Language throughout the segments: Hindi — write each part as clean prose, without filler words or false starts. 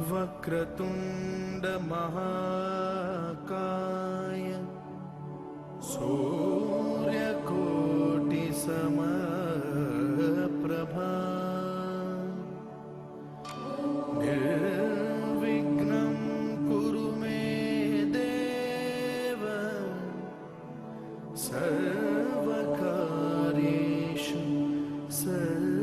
वक्रतुंड महाकाय सूर्यकोटि समप्रभा निर्विघ्नं कुरु मे देव सर्वकार्येषु सर्वदा।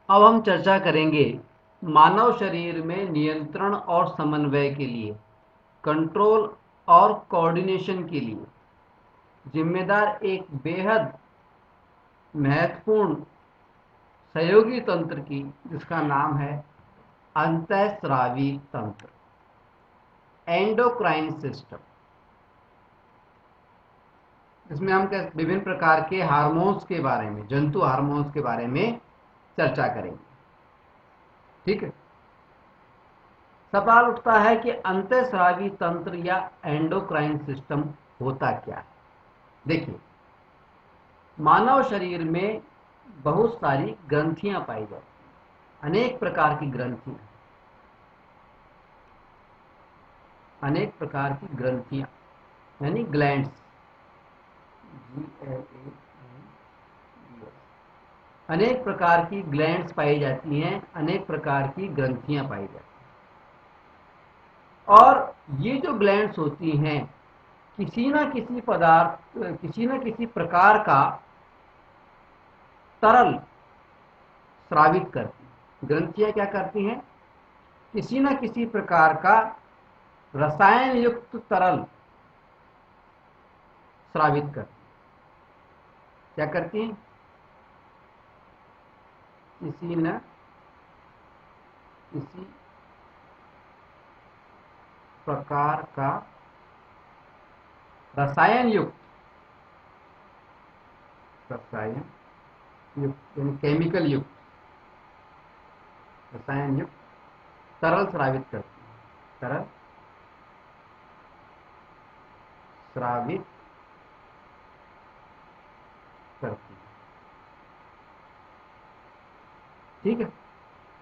अब हम चर्चा करेंगे मानव शरीर में नियंत्रण और समन्वय के लिए, कंट्रोल और कोऑर्डिनेशन के लिए जिम्मेदार एक बेहद महत्वपूर्ण सहयोगी तंत्र की, जिसका नाम है अंतःस्रावी तंत्र, एंडोक्राइन सिस्टम। इसमें हम विभिन्न प्रकार के हार्मोन्स के बारे में, जंतु हार्मोन्स के बारे में चर्चा करेंगे। ठीक है। सवाल उठता है कि अंतःस्रावी तंत्र या एंडोक्राइन सिस्टम होता क्या है। देखिए, मानव शरीर में बहुत सारी ग्रंथियां पाई जाती हैं, अनेक प्रकार की ग्रंथियां, अनेक प्रकार की ग्रंथियां यानी ग्लैंड्स, अनेक प्रकार की ग्लैंड्स पाई जाती हैं, अनेक प्रकार की ग्रंथियां पाई जाती हैं। और ये जो ग्लैंड्स होती हैं, किसी न किसी पदार्थ, किसी न किसी प्रकार का तरल स्रावित करती हैं। ग्रंथियां क्या करती हैं? किसी न किसी प्रकार का रसायन युक्त तरल स्रावित करती हैं। क्या करती हैं? किसी न किसी प्रकार का रसायन युक्त यानी केमिकल युक्त, रसायन युक्त तरल स्रावित करती है, तरल स्रावित करती है। ठीक है।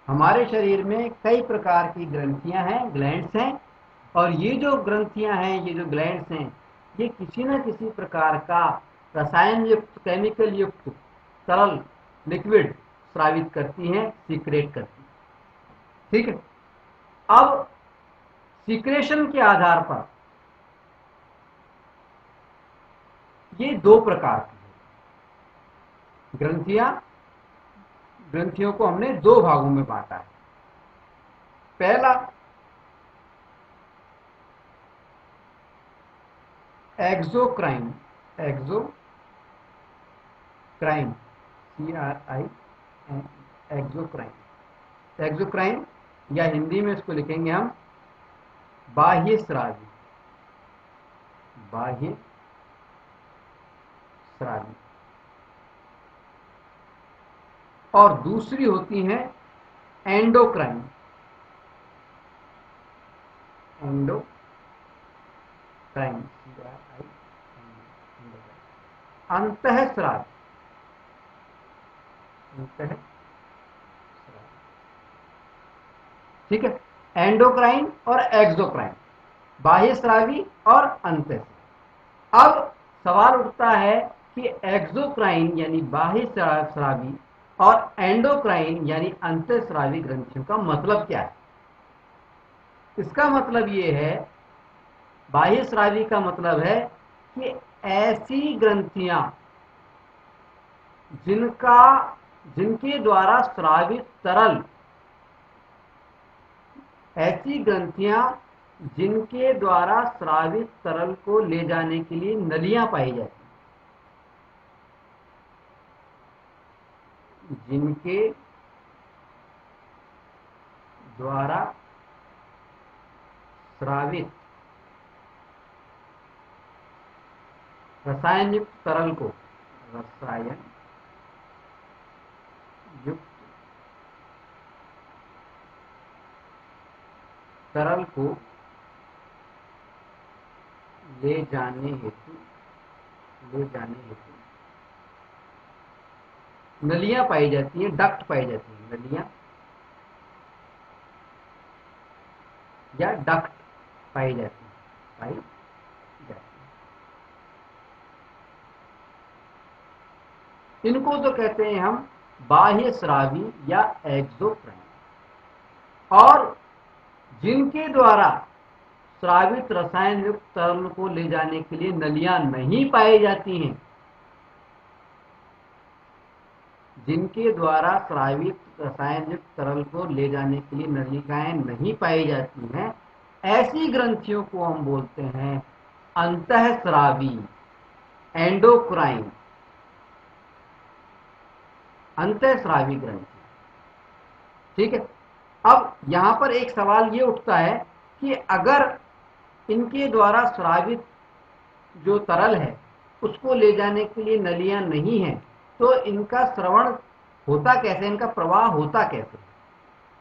हमारे शरीर में कई प्रकार की ग्रंथियां हैं, ग्लैंड्स हैं, और ये जो ग्रंथियां हैं, ये जो ग्लैंड्स हैं, ये किसी न किसी प्रकार का रसायन युक्त, केमिकल युक्त तरल, लिक्विड स्रावित करती हैं, सीक्रेट करती हैं। ठीक है। अब सीक्रेशन के आधार पर ये दो प्रकार की है। ग्रंथियां ग्रंथियों को हमने दो भागों में बांटा है। पहला exocrine, exocrine CRIN, exocrine, exocrine या हिंदी में इसको लिखेंगे हम बाह्य स्रावी, बाह्य स्रावी। और दूसरी होती है एंडोक्राइन, एंडोक्राइन CRIN, अंतःस्रावी, अंतःस्रावी। ठीक है, एंडोक्राइन और एक्सोक्राइन, बाह्य स्रावी और अंतःस्रावी। अब सवाल उठता है कि एक्सोक्राइन यानी बाह्य स्रावी और एंडोक्राइन यानी अंतःस्रावी ग्रंथियों का मतलब क्या है। इसका मतलब ये है, बाह्य स्रावी का मतलब है कि ऐसी ग्रंथियां जिनके द्वारा स्रावित तरल, ऐसी ग्रंथियां जिनके द्वारा स्रावित तरल को ले जाने के लिए नलियां पाई जाती हैं, जिनके द्वारा स्रावित रसायन युक्त तरल को, रसायन युक्त तरल को ले जाने हेतु नलियां पाई जाती हैं, डक्ट पाई जाती हैं, नलियां या डक्ट पाई जाती हैं। इनको तो कहते हैं हम बाह्य स्रावी या एक्सोक्राइन। और जिनके द्वारा स्रावित रसायन युक्त तरल को ले जाने के लिए नलियां नहीं पाई जाती हैं, जिनके द्वारा स्रावित रसायन युक्त तरल को ले जाने के लिए नलिकाएं नहीं पाई जाती हैं, ऐसी ग्रंथियों को हम बोलते हैं अंतःस्रावी, एंडोक्राइन, अंतःस्रावी ग्रंथि। ठीक है, अब यहां पर एक सवाल ये उठता है कि अगर इनके द्वारा स्रावित जो तरल है उसको ले जाने के लिए नलियां नहीं हैं, तो इनका श्रवण होता कैसे, इनका प्रवाह होता कैसे।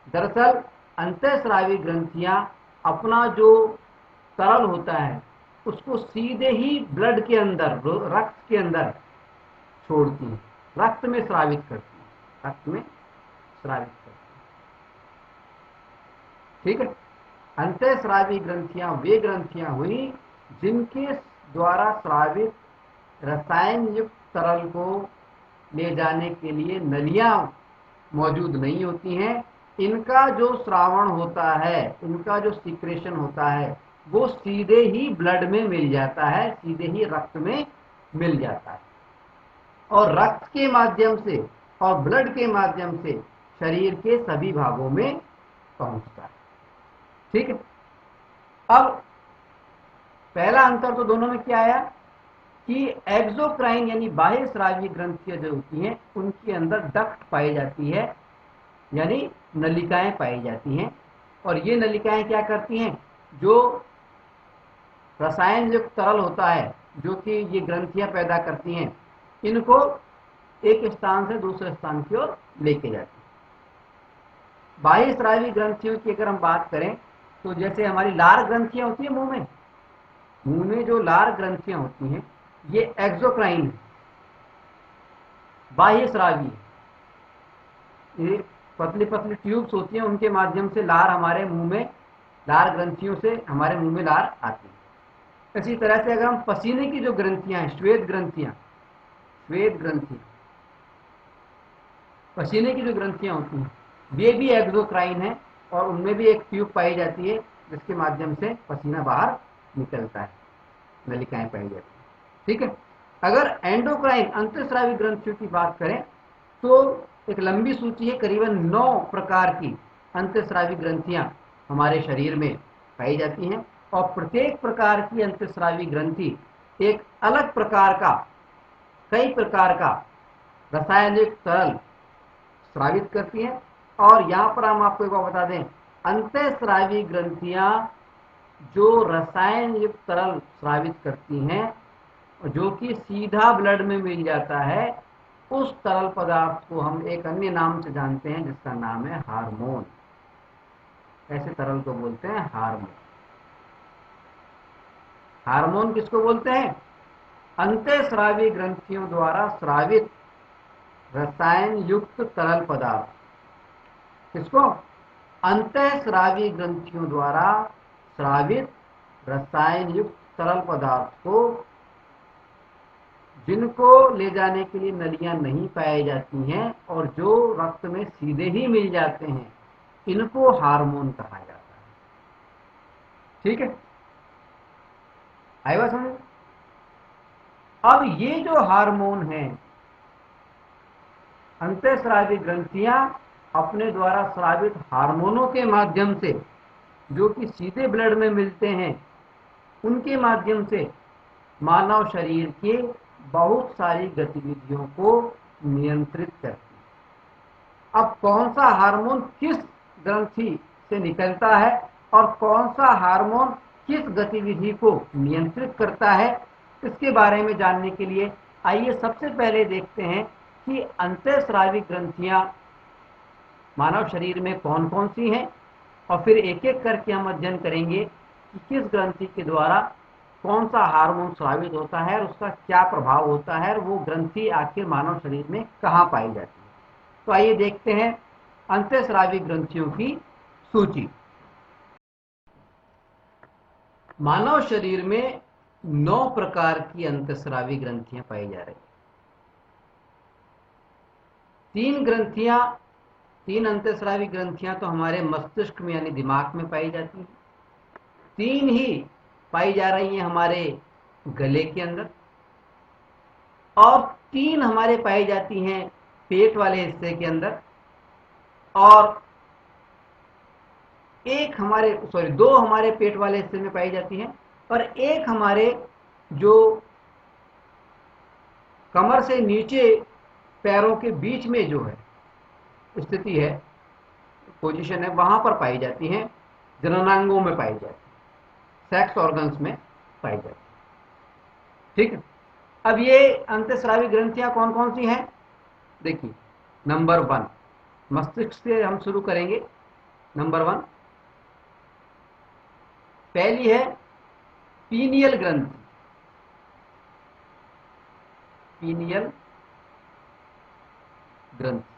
दरअसल अंतःस्रावी ग्रंथियां अपना जो तरल होता है उसको सीधे ही ब्लड के अंदर, रक्त के अंदर छोड़ती हैं, रक्त में स्रावित करती हैं, रक्त में स्रावित करती हैं। ठीक है, अंतःस्रावी ग्रंथियां वे ग्रंथियां हुई जिनके द्वारा स्रावित रसायन युक्त तरल को ले जाने के लिए नलियां मौजूद नहीं होती हैं। इनका जो श्रावण होता है, इनका जो सीक्रेशन होता है, वो सीधे ही ब्लड में मिल जाता है, सीधे ही रक्त में मिल जाता है और रक्त के माध्यम से और ब्लड के माध्यम से शरीर के सभी भागों में पहुंचता है। ठीक है, अब पहला अंतर तो दोनों में क्या आया कि एक्सोक्राइन यानी बाह्य स्रावी ग्रंथियां जो होती हैं उनके अंदर डक्ट पाई जाती है, यानी नलिकाएं पाई जाती हैं। और ये नलिकाएं क्या करती हैं, जो रसायन युक्त तरल होता है जो कि ये ग्रंथियां पैदा करती हैं, इनको एक स्थान से दूसरे स्थान की ओर लेके जाती हैं। बाह्य स्रावी ग्रंथियों की अगर हम बात करें तो जैसे हमारी लार ग्रंथियां होती है मुंह में जो लार ग्रंथियां होती हैं, ये एक्सोक्राइन है, बाह्य स्रावी है। ये पतली पतली ट्यूब्स होती हैं, उनके माध्यम से लार हमारे मुंह में, लार ग्रंथियों से हमारे मुंह में लार आती है। इसी तरह से अगर हम पसीने की जो ग्रंथियां हैं, श्वेत ग्रंथियां, पसीने की जो ग्रंथियां होती हैं, वे भी एक्सोक्राइन है और उनमें भी एक ट्यूब पाई जाती है जिसके माध्यम से पसीना बाहर निकलता है, नलिकाएं पाई जाती है। ठीक है, अगर एंडोक्राइन अंतःस्रावी ग्रंथियों की बात करें तो एक लंबी सूची है, करीबन 9 प्रकार की अंतःस्रावी ग्रंथियां हमारे शरीर में पाई जाती हैं और प्रत्येक प्रकार की अंतःस्रावी ग्रंथि एक अलग प्रकार का, कई प्रकार का रासायनिक तरल स्रावित करती हैं। और यहां पर हम आपको एक बात बता दें, अंतःस्रावी ग्रंथियां जो रसायन युक्त तरल स्रावित करती हैं, जो कि सीधा ब्लड में मिल जाता है, उस तरल पदार्थ को हम एक अन्य नाम से जानते हैं जिसका नाम है हार्मोन। ऐसे तरल को बोलते हैं हार्मोन। हार्मोन किसको बोलते हैं? अंतःस्रावी ग्रंथियों द्वारा स्रावित रसायन युक्त तरल पदार्थ। किसको? अंतःस्रावी ग्रंथियों द्वारा स्रावित रसायन युक्त तरल पदार्थ को, जिनको ले जाने के लिए नलियां नहीं पाई जाती हैं और जो रक्त में सीधे ही मिल जाते हैं, इनको हार्मोन कहा जाता है। ठीक है, आई बात समझ? अब ये जो हार्मोन है, अंतःस्रावी ग्रंथियां अपने द्वारा स्रावित हार्मोनों के माध्यम से, जो कि सीधे ब्लड में मिलते हैं, उनके माध्यम से मानव शरीर के बहुत सारी गतिविधियों को नियंत्रित करती है। अब कौन सा हार्मोन किस ग्रंथि से निकलता है और कौन सा हार्मोन किस गतिविधि को नियंत्रित करता है, इसके बारे में जानने के लिए आइए सबसे पहले देखते हैं कि अंतःस्रावी ग्रंथियां मानव शरीर में कौन कौन सी हैं, और फिर एक एक करके हम अध्ययन करेंगे कि किस ग्रंथि के द्वारा कौन सा हार्मोन स्रावित होता है और उसका क्या प्रभाव होता है और वो ग्रंथि आखिर मानव शरीर में कहाँ पाई जाती है। तो आइए देखते हैं अंतःस्रावी ग्रंथियों की सूची। मानव शरीर में 9 प्रकार की अंतःस्रावी ग्रंथियां पाई जा रही हैं। 3 अंतःस्रावी ग्रंथियां तो हमारे मस्तिष्क में यानी दिमाग में पाई जाती हैं। 3 ही पाई जा रही हैं हमारे गले के अंदर, और 3 हमारे पाई जाती हैं पेट वाले हिस्से के अंदर, और दो हमारे पेट वाले हिस्से में पाई जाती हैं, और एक हमारे जो कमर से नीचे पैरों के बीच में जो है स्थिति है, पोजीशन है, वहां पर पाई जाती हैं, जननांगों में पाई जाती है, सेक्स ऑर्गन्स में पाई जाती है। ठीक है, अब ये अंतःस्रावी ग्रंथियां कौन कौन सी हैं? देखिए, नंबर 1 मस्तिष्क से हम शुरू करेंगे। नंबर 1 पहली है पीनियल ग्रंथि। पीनियल ग्रंथि।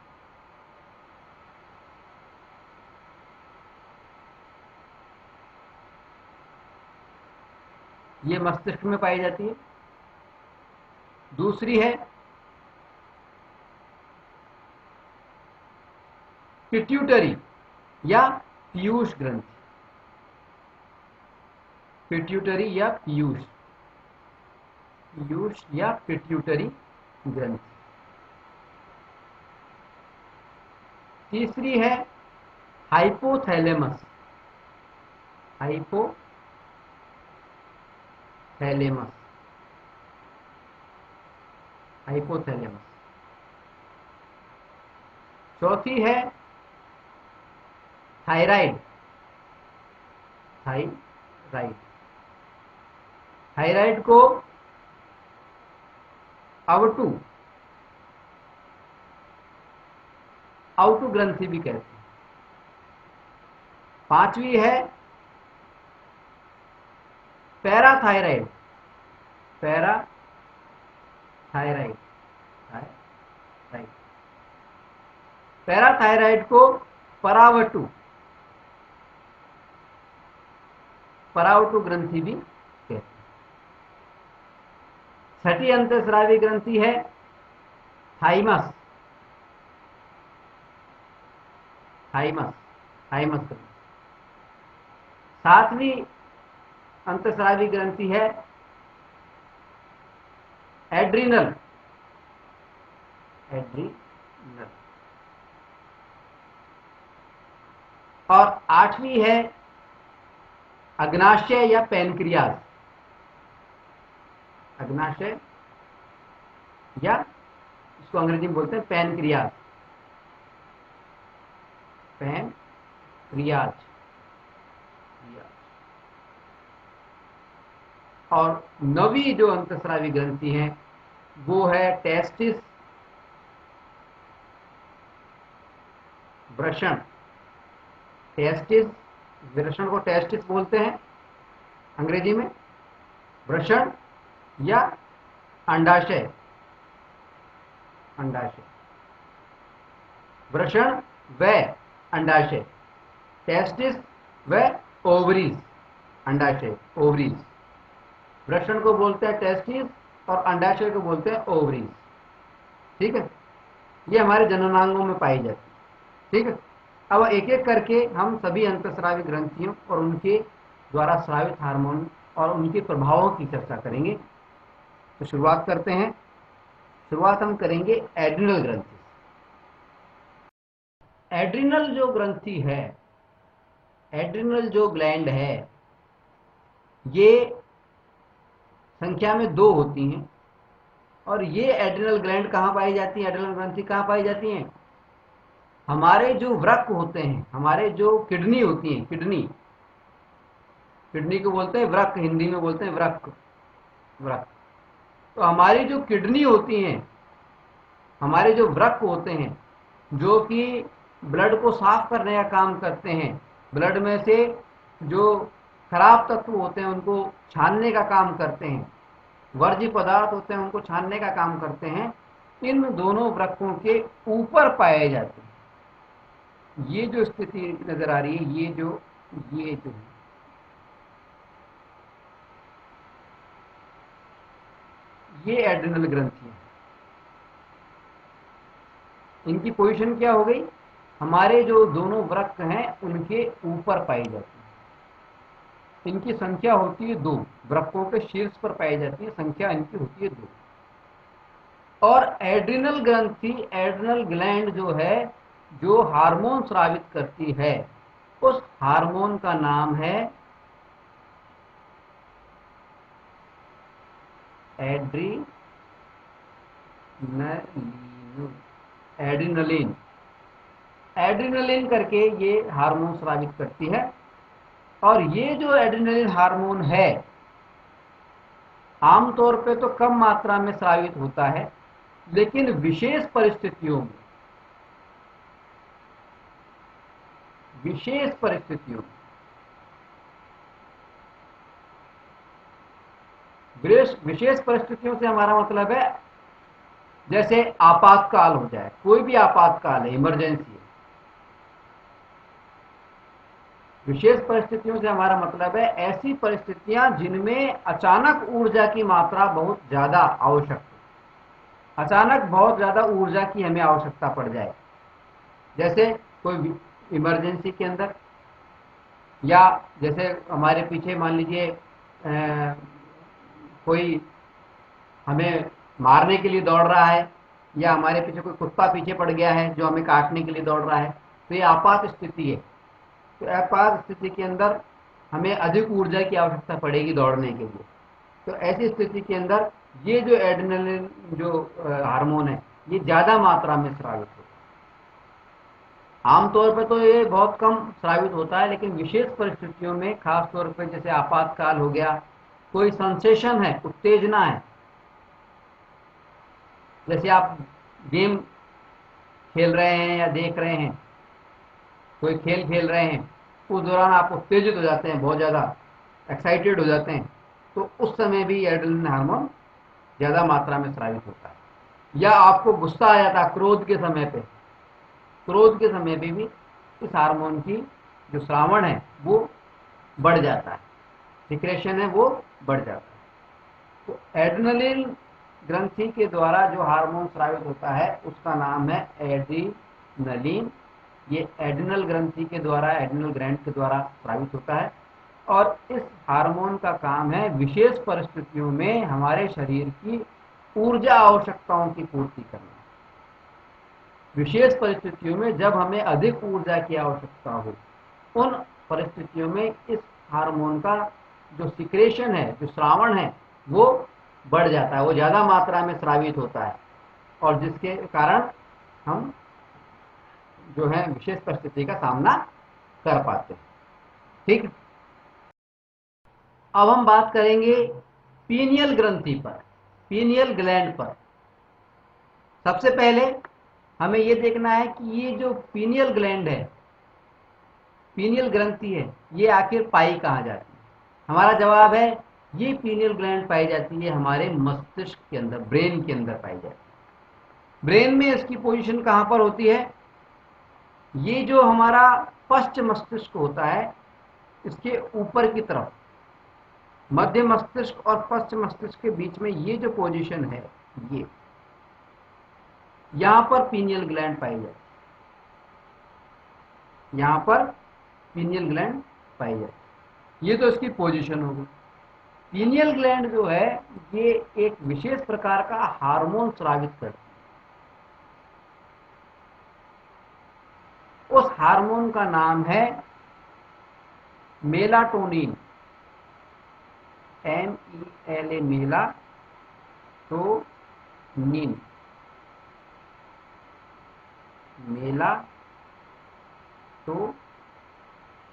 ये मस्तिष्क में पाई जाती है। दूसरी है पिट्यूटरी या पीयूष ग्रंथि। पिट्यूटरी या पीयूष या पिट्यूटरी ग्रंथि। तीसरी है हाइपोथैलेमस। हाइपोथैलेमस। हाइपोथैलेमस। चौथी है थायराइड। थायराइड। थायराइड को अवटु ग्रंथि भी कहते हैं। पांचवी है पैराथायराइड। पैराथायराइड। पैराथायराइड को परावटु ग्रंथि भी कहते हैं। छठी अंतःस्रावी ग्रंथि है थाइमस। थाइमस ग्रंथि। सातवीं अंतःस्रावी ग्रंथि है एड्रिनल। और आठवीं है अग्नाशय या पैनक्रियाज। अग्नाशय या इसको अंग्रेजी में बोलते हैं पैनक्रियाज। पैनक्रियाज। और नवी जो अंतस्रावी ग्रंथि है वो है टेस्टिस वृषण। टेस्टिस, वृषण को टेस्टिस बोलते हैं अंग्रेजी में, वृषण या अंडाशय। अंडाशय, वृषण व अंडाशय, टेस्टिस व ओवरीज। अंडाशय, ओवरीज। वृषण को बोलते हैं टेस्टिस और अंडाशय को बोलते हैं ओवरीज। ठीक है, ये हमारे जननांगों में पाई जाती है। ठीक है, अब एक एक करके हम सभी अंतस्रावी ग्रंथियों और उनके द्वारा स्रावित हार्मोन और उनके प्रभावों की चर्चा करेंगे। तो शुरुआत करते हैं। शुरुआत हम करेंगे एड्रिनल ग्रंथि। एड्रिनल जो ग्रंथि है, एड्रिनल जो ग्लैंड है, ये संख्या में 2 होती हैं। और ये एड्रिनल ग्लैंड कहाँ पाई जाती है, एड्रिनल ग्रंथि कहाँ पाई जाती हैं? हमारे जो वृक्क होते हैं, हमारे जो किडनी होती हैं, किडनी, किडनी को बोलते हैं वृक्क, हिंदी में बोलते हैं वृक्क, वृक्क। तो हमारी जो किडनी होती हैं, हमारे जो वृक्क होते हैं, जो कि ब्लड को साफ करने का काम करते हैं, ब्लड में से जो खराब तत्व होते हैं उनको छानने का काम करते हैं, वर्ज्य पदार्थ होते हैं उनको छानने का काम करते हैं, इन दोनों वृक्कों के ऊपर पाए जाते हैं। ये जो स्थिति नजर आ रही है, ये जो ये एड्रिनल ग्रंथि है। इनकी पोजीशन क्या हो गई? हमारे जो दोनों वृक्क हैं उनके ऊपर पाई जाती है। इनकी संख्या होती है 2, वृक्कों के शीर्ष पर पाई जाती है, संख्या इनकी होती है 2। और एड्रिनल ग्रंथि, एड्रिनल ग्लैंड जो है, जो हार्मोन स्रावित करती है, उस हार्मोन का नाम है एड्रीनलिन। एड्रिनलिन, एड्रिनलिन करके ये हार्मोन स्रावित करती है। और ये जो एड्रिनलिन हार्मोन है, आमतौर पे तो कम मात्रा में स्रावित होता है, लेकिन विशेष परिस्थितियों में, विशेष परिस्थितियों से हमारा मतलब है जैसे आपातकाल हो जाए, कोई भी आपातकाल है, इमरजेंसी है। विशेष परिस्थितियों से हमारा मतलब है ऐसी परिस्थितियां जिनमें अचानक ऊर्जा की मात्रा बहुत ज्यादा आवश्यक हो, अचानक बहुत ज्यादा ऊर्जा की हमें आवश्यकता पड़ जाए। जैसे कोई इमरजेंसी के अंदर, या जैसे हमारे पीछे मान लीजिए कोई हमें मारने के लिए दौड़ रहा है, या हमारे पीछे कोई कुत्ता पीछे पड़ गया है जो हमें काटने के लिए दौड़ रहा है, तो ये आपात स्थिति है। तो आपात स्थिति के अंदर हमें अधिक ऊर्जा की आवश्यकता पड़ेगी दौड़ने के लिए। तो ऐसी स्थिति के अंदर ये जो एड्रिनलिन जो हार्मोन है, ये ज्यादा मात्रा में स्रावित होता है। आमतौर पर तो ये बहुत कम स्रावित होता है, लेकिन विशेष परिस्थितियों में, खास तौर पर जैसे आपातकाल हो गया, कोई सेंसेशन है, उत्तेजना है, जैसे आप गेम खेल रहे हैं या देख रहे हैं, कोई खेल खेल रहे हैं, उस दौरान आप उत्तेजित हो जाते हैं, बहुत ज़्यादा एक्साइटेड हो जाते हैं, तो उस समय भी एड्रिनलिन हार्मोन ज़्यादा मात्रा में स्रावित होता है। या आपको गुस्सा आ जाता है क्रोध के समय पे, क्रोध के समय पे भी इस हार्मोन की जो श्रावण है वो बढ़ जाता है, सिक्रेशन है वो बढ़ जाता है। तो एड्रिनलिन ग्रंथि के द्वारा जो हार्मोन स्रावित होता है उसका नाम है एड्रिनलिन। ये एड्रिनल ग्रंथि के द्वारा, एड्रिनल ग्लैंड के द्वारा स्रावित होता है। और इस हार्मोन का काम है विशेष परिस्थितियों में हमारे शरीर की ऊर्जा आवश्यकताओं की पूर्ति करना। विशेष परिस्थितियों में जब हमें अधिक ऊर्जा की आवश्यकता हो, उन परिस्थितियों में इस हार्मोन का जो सिक्रेशन है, जो श्रावण है, वो बढ़ जाता है, वो ज़्यादा मात्रा में स्रावित होता है, और जिसके कारण हम जो है विशेष परिस्थिति का सामना कर पाते हैं। ठीक। अब हम बात करेंगे पीनियल ग्रंथि पर, पीनियल ग्लैंड पर। सबसे पहले हमें यह देखना है कि ये जो पीनियल ग्लैंड है, पीनियल ग्रंथि है, ये आखिर पाई कहाँ जाती है। हमारा जवाब है ये पीनियल ग्लैंड पाई जाती है हमारे मस्तिष्क के अंदर, ब्रेन के अंदर पाई जाती है। ब्रेन में इसकी पोजीशन कहाँ पर होती है? ये जो हमारा पश्च मस्तिष्क होता है, इसके ऊपर की तरफ, मध्य मस्तिष्क और पश्चिम मस्तिष्क के बीच में ये जो पोजीशन है, ये यहां पर पीनियल ग्लैंड पाई जाती है, यहां पर पीनियल ग्लैंड पाई जाती है। ये तो इसकी पोजीशन होगी। पीनियल ग्लैंड जो है ये एक विशेष प्रकार का हार्मोन स्रावित करती है। उस हार्मोन का नाम है मेलाटोनिन, MELA, मेला तो नीन, मेला तो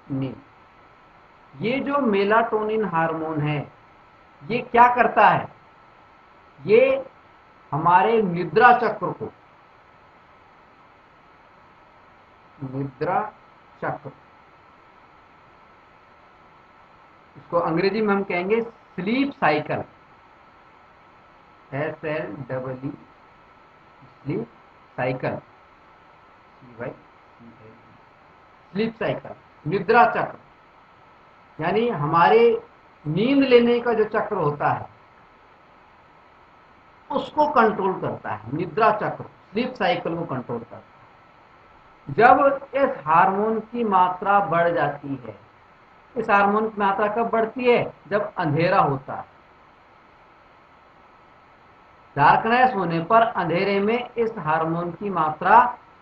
नीन। ये जो मेलाटोनिन हार्मोन है, ये क्या करता है? ये हमारे निद्रा चक्र को, निद्रा चक्र, इसको अंग्रेजी में हम कहेंगे sleep cycle, SLEE, sleep cycle, sleep cycle, निद्रा चक्र, यानी हमारे नींद लेने का जो चक्र होता है उसको कंट्रोल करता है। निद्रा चक्र, स्लीप साइकिल को कंट्रोल करता है। जब इस हार्मोन की मात्रा बढ़ जाती है, इस हार्मोन की मात्रा कब बढ़ती है? जब अंधेरा होता है। डार्कनेस होने पर अंधेरे में इस हार्मोन की मात्रा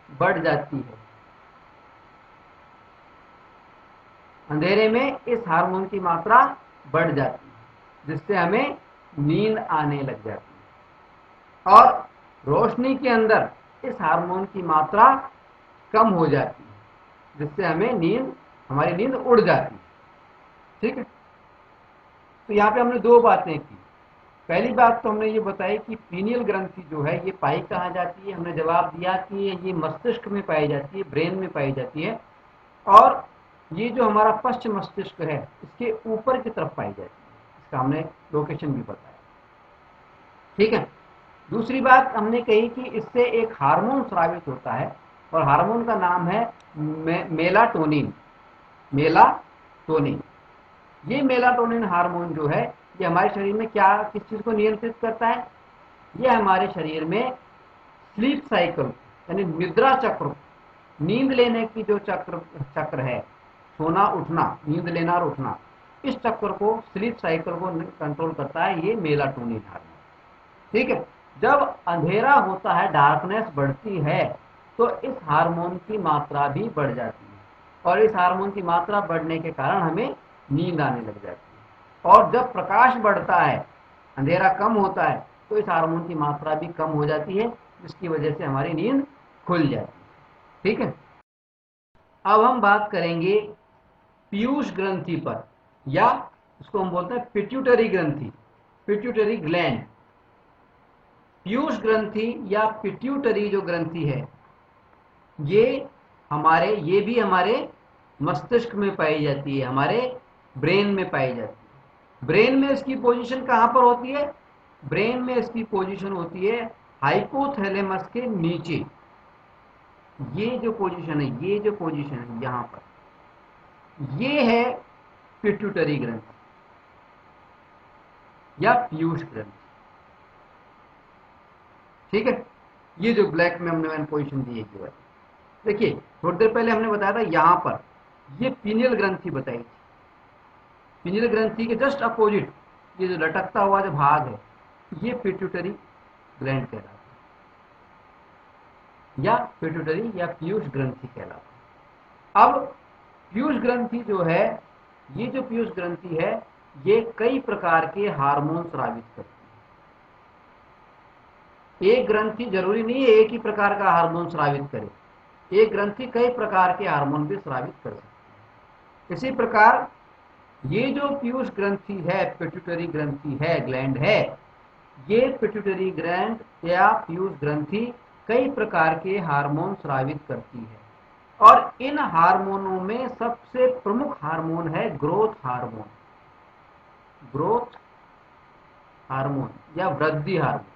बढ़ जाती है। अंधेरे में इस हार्मोन की मात्रा बढ़ जाती है, जिससे हमें नींद आने लग जाती है। और रोशनी के अंदर इस हार्मोन की मात्रा कम हो जाती है, जिससे हमारी नींद उड़ जाती है। ठीक है। तो यहाँ पे हमने दो बातें की। पहली बात तो हमने ये बताई कि पीनियल ग्रंथि जो है ये पाई कहाँ जाती है। हमने जवाब दिया कि ये मस्तिष्क में पाई जाती है, ब्रेन में पाई जाती है, और ये जो हमारा पश्चिम मस्तिष्क है इसके ऊपर की तरफ पाई जाती है। इसका हमने लोकेशन भी बताया। ठीक है। दूसरी बात हमने कही कि इससे एक हार्मोन स्रावित होता है, और हार्मोन का नाम है मेलाटोनिन, मेलाटोनिन। ये मेलाटोनिन हार्मोन जो है ये हमारे शरीर में किस चीज को नियंत्रित करता है? ये हमारे शरीर में स्लीप साइकिल, यानी निद्रा चक्र, नींद लेने की जो चक्र है, सोना उठना, नींद लेना और उठना, इस चक्र को, स्लीप साइकिल को कंट्रोल करता है ये मेलाटोनिन हार्मोन। ठीक है। जब अंधेरा होता है, डार्कनेस बढ़ती है, तो इस हार्मोन की मात्रा भी बढ़ जाती है, और इस हार्मोन की मात्रा बढ़ने के कारण हमें नींद आने लग जाती है। और जब प्रकाश बढ़ता है, अंधेरा कम होता है, तो इस हार्मोन की मात्रा भी कम हो जाती है, जिसकी वजह से हमारी नींद खुल जाती है। ठीक है। अब हम बात करेंगे पीयूष ग्रंथि पर, या उसको हम बोलते हैं पिट्यूटरी ग्रंथि, पिट्यूटरी ग्लैंड। पीयूष ग्रंथि या पिट्यूटरी जो ग्रंथि है ये भी हमारे मस्तिष्क में पाई जाती है, हमारे ब्रेन में पाई जाती है। ब्रेन में इसकी पोजीशन कहां पर होती है? ब्रेन में इसकी पोजीशन होती है हाइपोथैलेमस के नीचे। ये जो पोजीशन है यहां पर, ये है पिट्यूटरी ग्रंथि या पीयूष ग्रंथि। ठीक है। ये जो ब्लैक में हमने पोजीशन दी है केवल, देखिए थोड़ी देर पहले हमने बताया था यहां पर ये पीनियल ग्रंथि बताई थी। पीनियल ग्रंथि के जस्ट अपोजिट ये जो लटकता हुआ जो भाग है, ये पिट्यूटरी ग्लैंड कहलाता है, या पिट्यूटरी या पीयूष ग्रंथि कहलाता है। अब पीयूष ग्रंथि जो है, ये जो पीयूष ग्रंथि है, ये कई प्रकार के हार्मोन स्रावित करती है। एक ग्रंथि जरूरी नहीं है एक ही प्रकार का हार्मोन स्रावित करे, एक ग्रंथि कई प्रकार के हार्मोन भी स्रावित कर सकती है। इसी प्रकार ये जो पीयूष ग्रंथि है, पिट्यूटरी ग्रंथि है, ग्लैंड है, ये पिट्यूटरी ग्लैंड या पीयूष ग्रंथि कई प्रकार के हार्मोन स्रावित करती है। और इन हार्मोनों में सबसे प्रमुख हार्मोन है ग्रोथ हार्मोन, ग्रोथ हार्मोन या वृद्धि हार्मोन।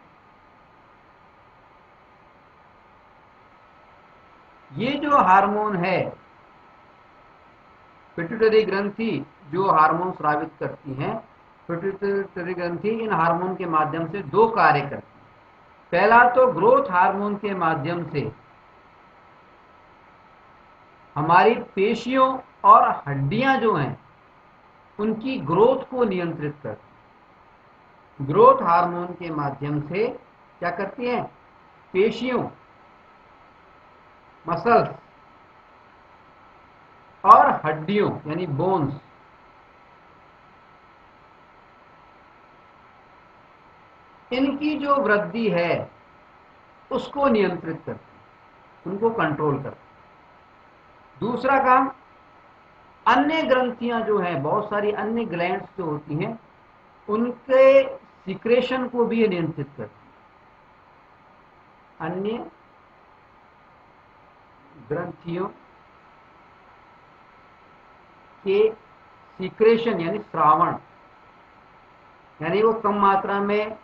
ये जो हार्मोन है, पिट्यूटरी ग्रंथि जो हार्मोन स्रावित करती हैं, पिट्यूटरी ग्रंथि इन हार्मोन के माध्यम से दो कार्य करती है। पहला तो ग्रोथ हार्मोन के माध्यम से हमारी पेशियों और हड्डियां जो हैं उनकी ग्रोथ को नियंत्रित करती है। ग्रोथ हार्मोन के माध्यम से क्या करती हैं, पेशियों, मसल्स और हड्डियों यानी बोन्स, इनकी जो वृद्धि है उसको नियंत्रित करती है, उनको कंट्रोल करती है। दूसरा काम, अन्य ग्रंथियां जो हैं, बहुत सारी अन्य ग्लैंड्स जो होती हैं, उनके सिक्रेशन को भी ये नियंत्रित करती है। अन्य ग्रंथियों के सिक्रेशन यानी श्रावण, यानी वो कम मात्रा में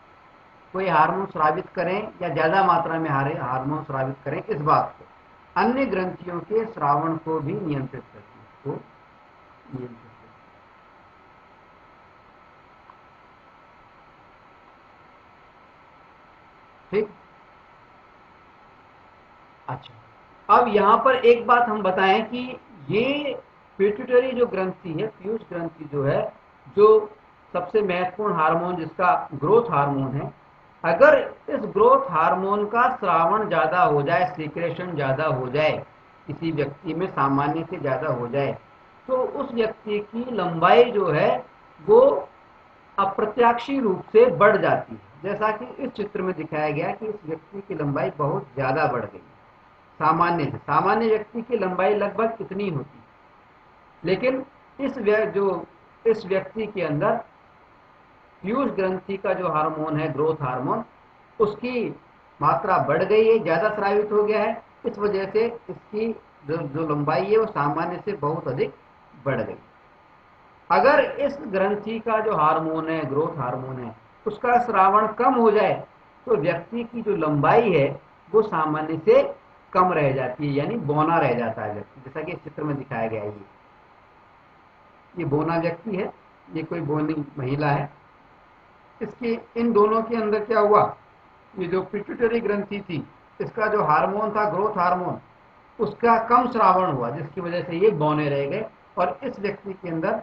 कोई हार्मोन स्रावित करें या ज्यादा मात्रा में हार्मोन स्रावित करें, इस बात को अन्य ग्रंथियों के श्रावण को भी नियंत्रित करती है, तो नियंत्रित करती है। ठीक, अच्छा, अब यहां पर एक बात हम बताएं कि ये पिट्यूटरी जो ग्रंथि है, पीयूष ग्रंथि जो है, जो सबसे महत्वपूर्ण हार्मोन जिसका ग्रोथ हार्मोन है, अगर इस ग्रोथ हार्मोन का स्रावण ज्यादा हो जाए, सीक्रेशन ज्यादा हो जाए, किसी व्यक्ति में सामान्य से ज्यादा हो जाए, तो उस व्यक्ति की लंबाई जो है वो अप्रत्याशी रूप से बढ़ जाती है। जैसा कि इस चित्र में दिखाया गया कि इस व्यक्ति की लंबाई बहुत ज्यादा बढ़ गई सामान्य से। सामान्य व्यक्ति की लंबाई लगभग इतनी होती है, लेकिन इस व्यक्ति के अंदर पीयूष ग्रंथि का जो हार्मोन है, ग्रोथ हार्मोन, उसकी मात्रा बढ़ गई है, ज्यादा स्रावित हो गया है। इस वजह से इसकी जो लंबाई है वो सामान्य से बहुत अधिक बढ़ गई। अगर इस ग्रंथि का जो हार्मोन है, ग्रोथ हार्मोन है, उसका स्रावण कम हो जाए तो व्यक्ति की जो लंबाई है वो सामान्य से कम रह जाती है, यानी बौना रह जाता है व्यक्ति, जैसा कि इस चित्र में दिखाया गया है। ये बौना व्यक्ति है, ये कोई बौनी महिला है। इसके इन दोनों के अंदर क्या हुआ, ये जो पिट्यूटरी ग्रंथि थी, इसका जो हार्मोन था, ग्रोथ हार्मोन, उसका कम श्रावण हुआ, जिसकी वजह से ये बौने रह गए। और इस व्यक्ति के अंदर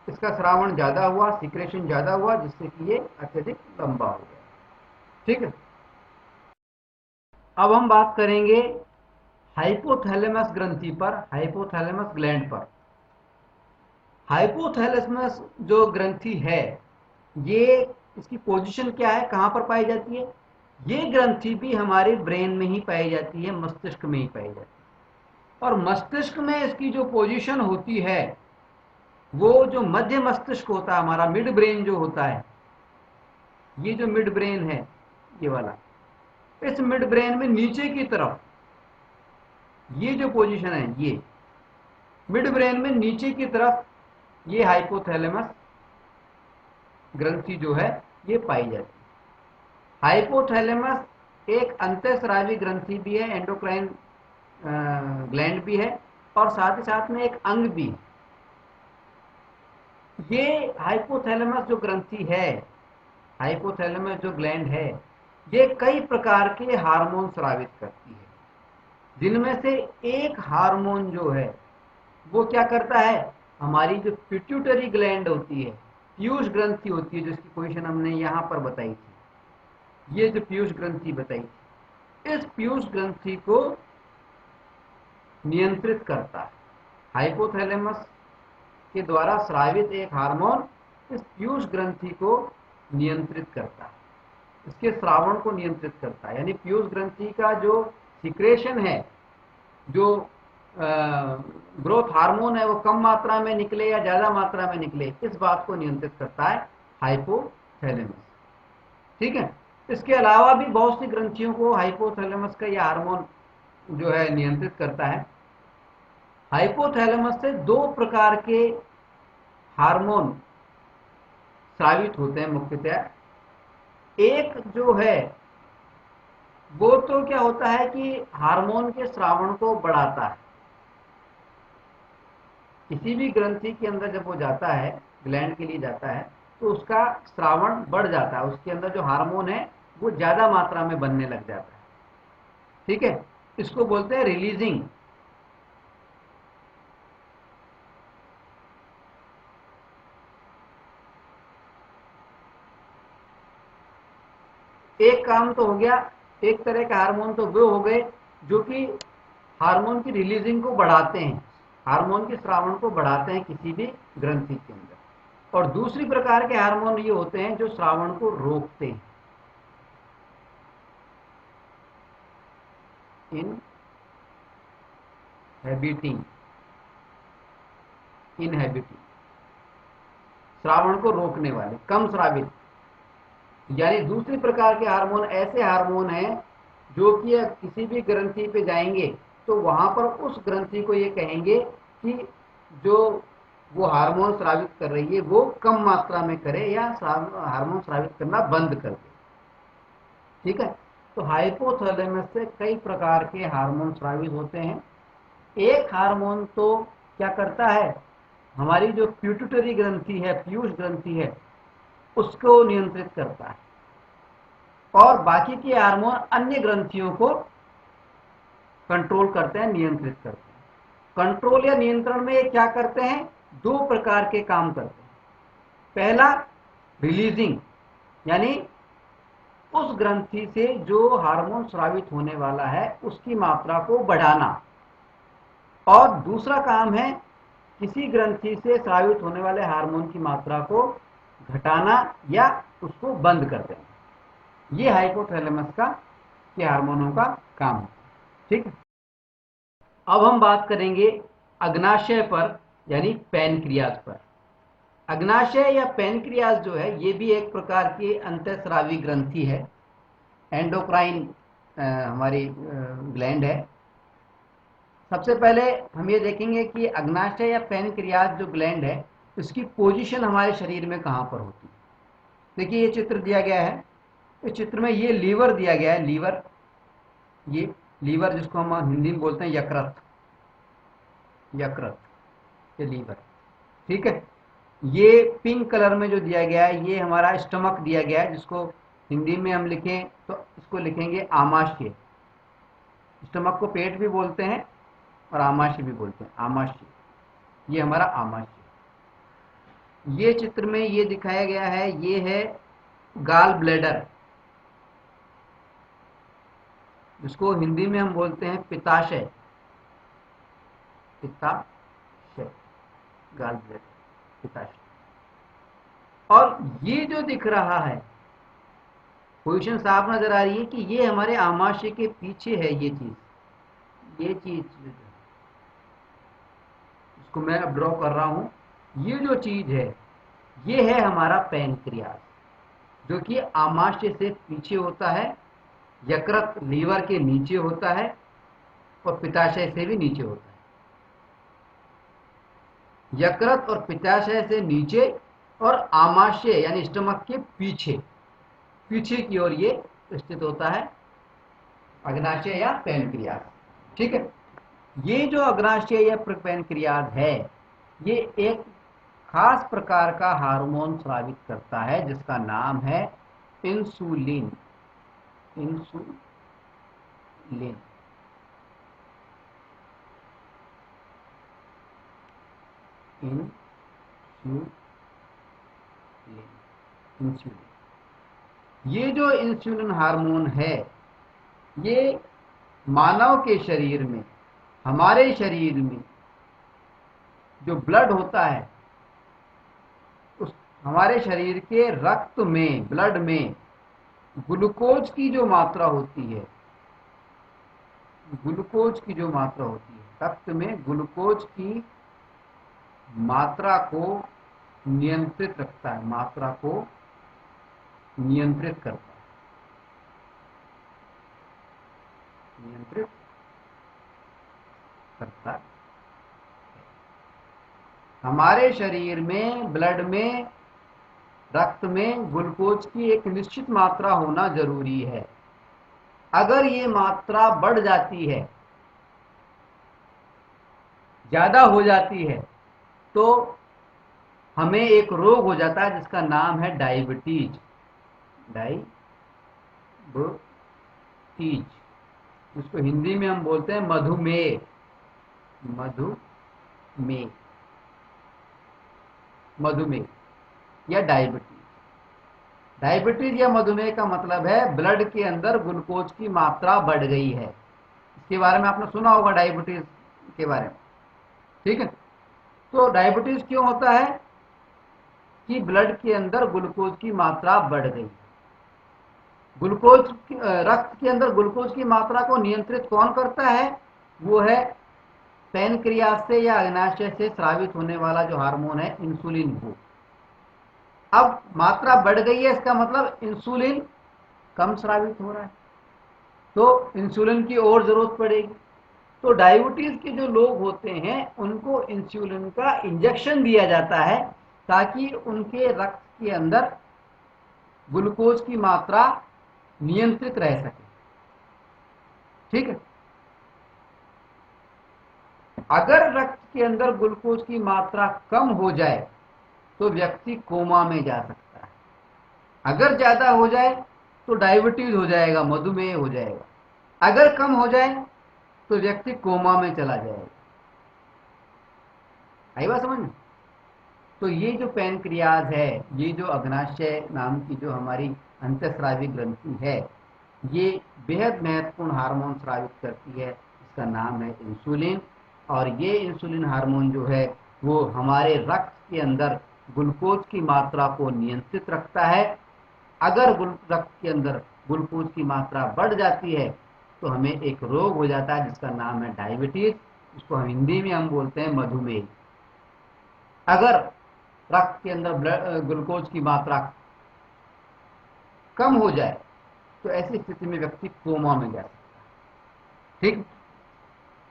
इसका श्रावण ज्यादा हुआ, सिक्रेशन ज्यादा हुआ, जिससे कि ये अत्यधिक लंबा हो गया। ठीक है, अब हम बात करेंगे हाइपोथैलेमस ग्रंथि पर, हाइपोथैलेमस ग्लैंड पर। हाइपोथैलेमस जो ग्रंथि है, ये इसकी पोजीशन क्या है, कहां पर पाई जाती है? ये ग्रंथि भी हमारे ब्रेन में ही पाई जाती है, मस्तिष्क में ही पाई जाती है। और मस्तिष्क में इसकी जो पोजीशन होती है, वो जो मध्य मस्तिष्क होता है हमारा, मिड ब्रेन जो होता है, ये जो मिड ब्रेन है ये वाला, इस मिड ब्रेन में नीचे की तरफ ये जो पोजीशन है, ये मिड ब्रेन में नीचे की तरफ ये हाइपोथैलेमस ग्रंथि जो है ये पाई जाती है। हाइपोथैलेमस एक अंतःस्रावी ग्रंथि भी है, एंडोक्राइन ग्लैंड भी है, और साथ ही साथ में एक अंग भी है। ये हाइपोथैलेमस जो ग्रंथि है, हाइपोथैलेमस जो ग्लैंड है, ये कई प्रकार के हार्मोन स्रावित करती है, जिनमें से एक हार्मोन जो है वो क्या करता है, हमारी जो पिट्यूटरी ग्लैंड होती है, पीयूष ग्रंथि होती है, जिसकी पोजीशन हमने यहां पर बताई थी, ये जो पीयूष ग्रंथि बताई थी, इस पीयूष ग्रंथि को नियंत्रित करता है। हाइपोथैलेमस के द्वारा स्रावित एक हार्मोन इस पीयूष ग्रंथि को नियंत्रित करता है, इसके श्रावण को नियंत्रित करता है। यानी पीयूष ग्रंथि का जो सिक्रेशन है, जो ग्रोथ हार्मोन है, वो कम मात्रा में निकले या ज्यादा मात्रा में निकले, इस बात को नियंत्रित करता है हाइपोथैलेमस। ठीक है। इसके अलावा भी बहुत सी ग्रंथियों को हाइपोथैलेमस का यह हार्मोन जो है नियंत्रित करता है। हाइपोथैलेमस से दो प्रकार के हार्मोन स्रावित होते हैं मुख्यतः। एक जो है वो तो क्या होता है कि हार्मोन के स्रावण को बढ़ाता है। किसी भी ग्रंथि के अंदर जब वो जाता है, ग्लैंड के लिए जाता है, तो उसका स्रावण बढ़ जाता है, उसके अंदर जो हार्मोन है वो ज्यादा मात्रा में बनने लग जाता है। ठीक है। इसको बोलते हैं रिलीजिंग। एक काम तो हो गया, एक तरह के हार्मोन तो वो हो गए जो कि हार्मोन की रिलीजिंग को बढ़ाते हैं, हार्मोन के स्रावण को बढ़ाते हैं किसी भी ग्रंथि के अंदर। और दूसरी प्रकार के हार्मोन ये होते हैं जो स्रावण को रोकते हैं। इनहेबिटिंग, श्रावण को रोकने वाले, कम श्रावित। यानी दूसरी प्रकार के हार्मोन ऐसे हार्मोन हैं जो कि किसी भी ग्रंथि पे जाएंगे तो वहां पर उस ग्रंथि को ये कहेंगे कि जो वो हार्मोन स्रावित कर रही है वो कम मात्रा में करे या हार्मोन स्रावित करना बंद कर दे। ठीक है। तो हाइपोथैलेमस से कई प्रकार के हार्मोन स्रावित होते हैं। एक हार्मोन तो क्या करता है, हमारी जो प्यूटिटरी ग्रंथि है, पीयूष ग्रंथि है, उसको नियंत्रित करता है। और बाकी के हार्मोन अन्य ग्रंथियों को कंट्रोल करते हैं, नियंत्रित करते हैं। कंट्रोल या नियंत्रण में ये क्या करते हैं, दो प्रकार के काम करते हैं। पहला रिलीजिंग, यानी उस ग्रंथि से जो हार्मोन स्रावित होने वाला है उसकी मात्रा को बढ़ाना। और दूसरा काम है किसी ग्रंथि से स्रावित होने वाले हार्मोन की मात्रा को घटाना या उसको बंद कर देना। ये हाइपोथैलेमस का के हार्मोनों का काम है। ठीक है। अब हम बात करेंगे अग्नाशय पर, यानी पैनक्रियाज पर। अग्नाशय या पैनक्रियाज जो है ये भी एक प्रकार की अंतःस्रावी ग्रंथि है, एंडोक्राइन हमारी ग्लैंड है। सबसे पहले हम ये देखेंगे कि अग्नाशय या पैनक्रियाज जो ग्लैंड है इसकी पोजीशन हमारे शरीर में कहाँ पर होती है। देखिए ये चित्र दिया गया है, इस चित्र में ये लीवर दिया गया है, लीवर, ये लीवर जिसको हम हिंदी में बोलते हैं यकृत, यकृत ये लीवर। ठीक है। ये पिंक कलर में जो दिया गया है ये हमारा स्टमक दिया गया है, जिसको हिंदी में हम लिखें तो इसको लिखेंगे आमाशय। स्टमक को पेट भी बोलते हैं और आमाशय भी बोलते हैं, आमाशय, ये हमारा आमाशय। ये चित्र में ये दिखाया गया है, ये है गाल ब्लैडर, जिसको हिंदी में हम बोलते हैं पित्ताशय, पित्ताशय, गाल ब्लैडर, पित्ताशय। और ये जो दिख रहा है पोजीशन साफ नजर आ रही है कि ये हमारे आमाशय के पीछे है। ये चीज इसको मैं अब ड्रॉ कर रहा हूं। ये जो चीज है ये है हमारा पैनक्रियाज, जो कि आमाशय से पीछे होता है, यकृत लीवर के नीचे होता है और पित्ताशय से भी नीचे होता है। यकृत और पित्ताशय से नीचे और आमाशय यानी स्टमक के पीछे, पीछे की ओर ये स्थित होता है अग्नाशय या पैनक्रियाज। ठीक है। ये जो अग्नाशय या पैनक्रियाज है ये एक खास प्रकार का हार्मोन स्रावित करता है जिसका नाम है इंसुलिन। Insulin, insulin. ये जो इंसुलिन हार्मोन है ये मानव के शरीर में, हमारे शरीर में जो ब्लड होता है, उस हमारे शरीर के रक्त में, ब्लड में ग्लूकोज की जो मात्रा होती है, ग्लूकोज की जो मात्रा होती है, रक्त में ग्लूकोज की मात्रा को नियंत्रित रखता है, मात्रा को नियंत्रित करता है, नियंत्रित करता है। हमारे शरीर में, ब्लड में, रक्त में ग्लूकोज की एक निश्चित मात्रा होना जरूरी है। अगर ये मात्रा बढ़ जाती है, ज्यादा हो जाती है, तो हमें एक रोग हो जाता है जिसका नाम है डायबिटीज। डायबिटीज, जिसको हिंदी में हम बोलते हैं मधुमेह। मधुमेह, मधुमेह या डायबिटीज। डायबिटीज या मधुमेह का मतलब है ब्लड के अंदर ग्लूकोज की मात्रा बढ़ गई है। इसके बारे में आपने सुना होगा, डायबिटीज के बारे में, ठीक है। तो डायबिटीज क्यों होता है? कि ब्लड के अंदर ग्लूकोज की मात्रा बढ़ गई। ग्लूकोज, रक्त के अंदर ग्लूकोज की मात्रा को नियंत्रित कौन करता है? वो है पैनक्रियाज से या अग्नाशय से स्रावित होने वाला जो हार्मोन है, इंसुलिन को। अब मात्रा बढ़ गई है, इसका मतलब इंसुलिन कम स्रावित हो रहा है, तो इंसुलिन की और जरूरत पड़ेगी। तो डायबिटीज के जो लोग होते हैं उनको इंसुलिन का इंजेक्शन दिया जाता है ताकि उनके रक्त के अंदर ग्लूकोज की मात्रा नियंत्रित रह सके, ठीक है। अगर रक्त के अंदर ग्लूकोज की मात्रा कम हो जाए तो व्यक्ति कोमा में जा सकता है। अगर ज्यादा हो जाए तो डायबिटीज हो जाएगा, मधुमेह हो जाएगा। अगर कम हो जाए तो व्यक्ति कोमा में चला जाएगा। आई बात समझ में? तो ये जो पैनक्रियाज है, ये जो अग्नाशय नाम की जो हमारी अंतःस्रावी ग्रंथि है, ये बेहद महत्वपूर्ण हार्मोन स्रावित करती है, इसका नाम है इंसुलिन। और ये इंसुलिन हार्मोन जो है वो हमारे रक्त के अंदर ग्लूकोज की मात्रा को नियंत्रित रखता है। अगर रक्त के अंदर ग्लूकोज की मात्रा बढ़ जाती है तो हमें एक रोग हो जाता है जिसका नाम है डायबिटीज, उसको हम हिंदी में हम बोलते हैं मधुमेह। अगर रक्त के अंदर ग्लूकोज की मात्रा कम हो जाए तो ऐसी स्थिति में व्यक्ति कोमा में जा सकता है, ठीक।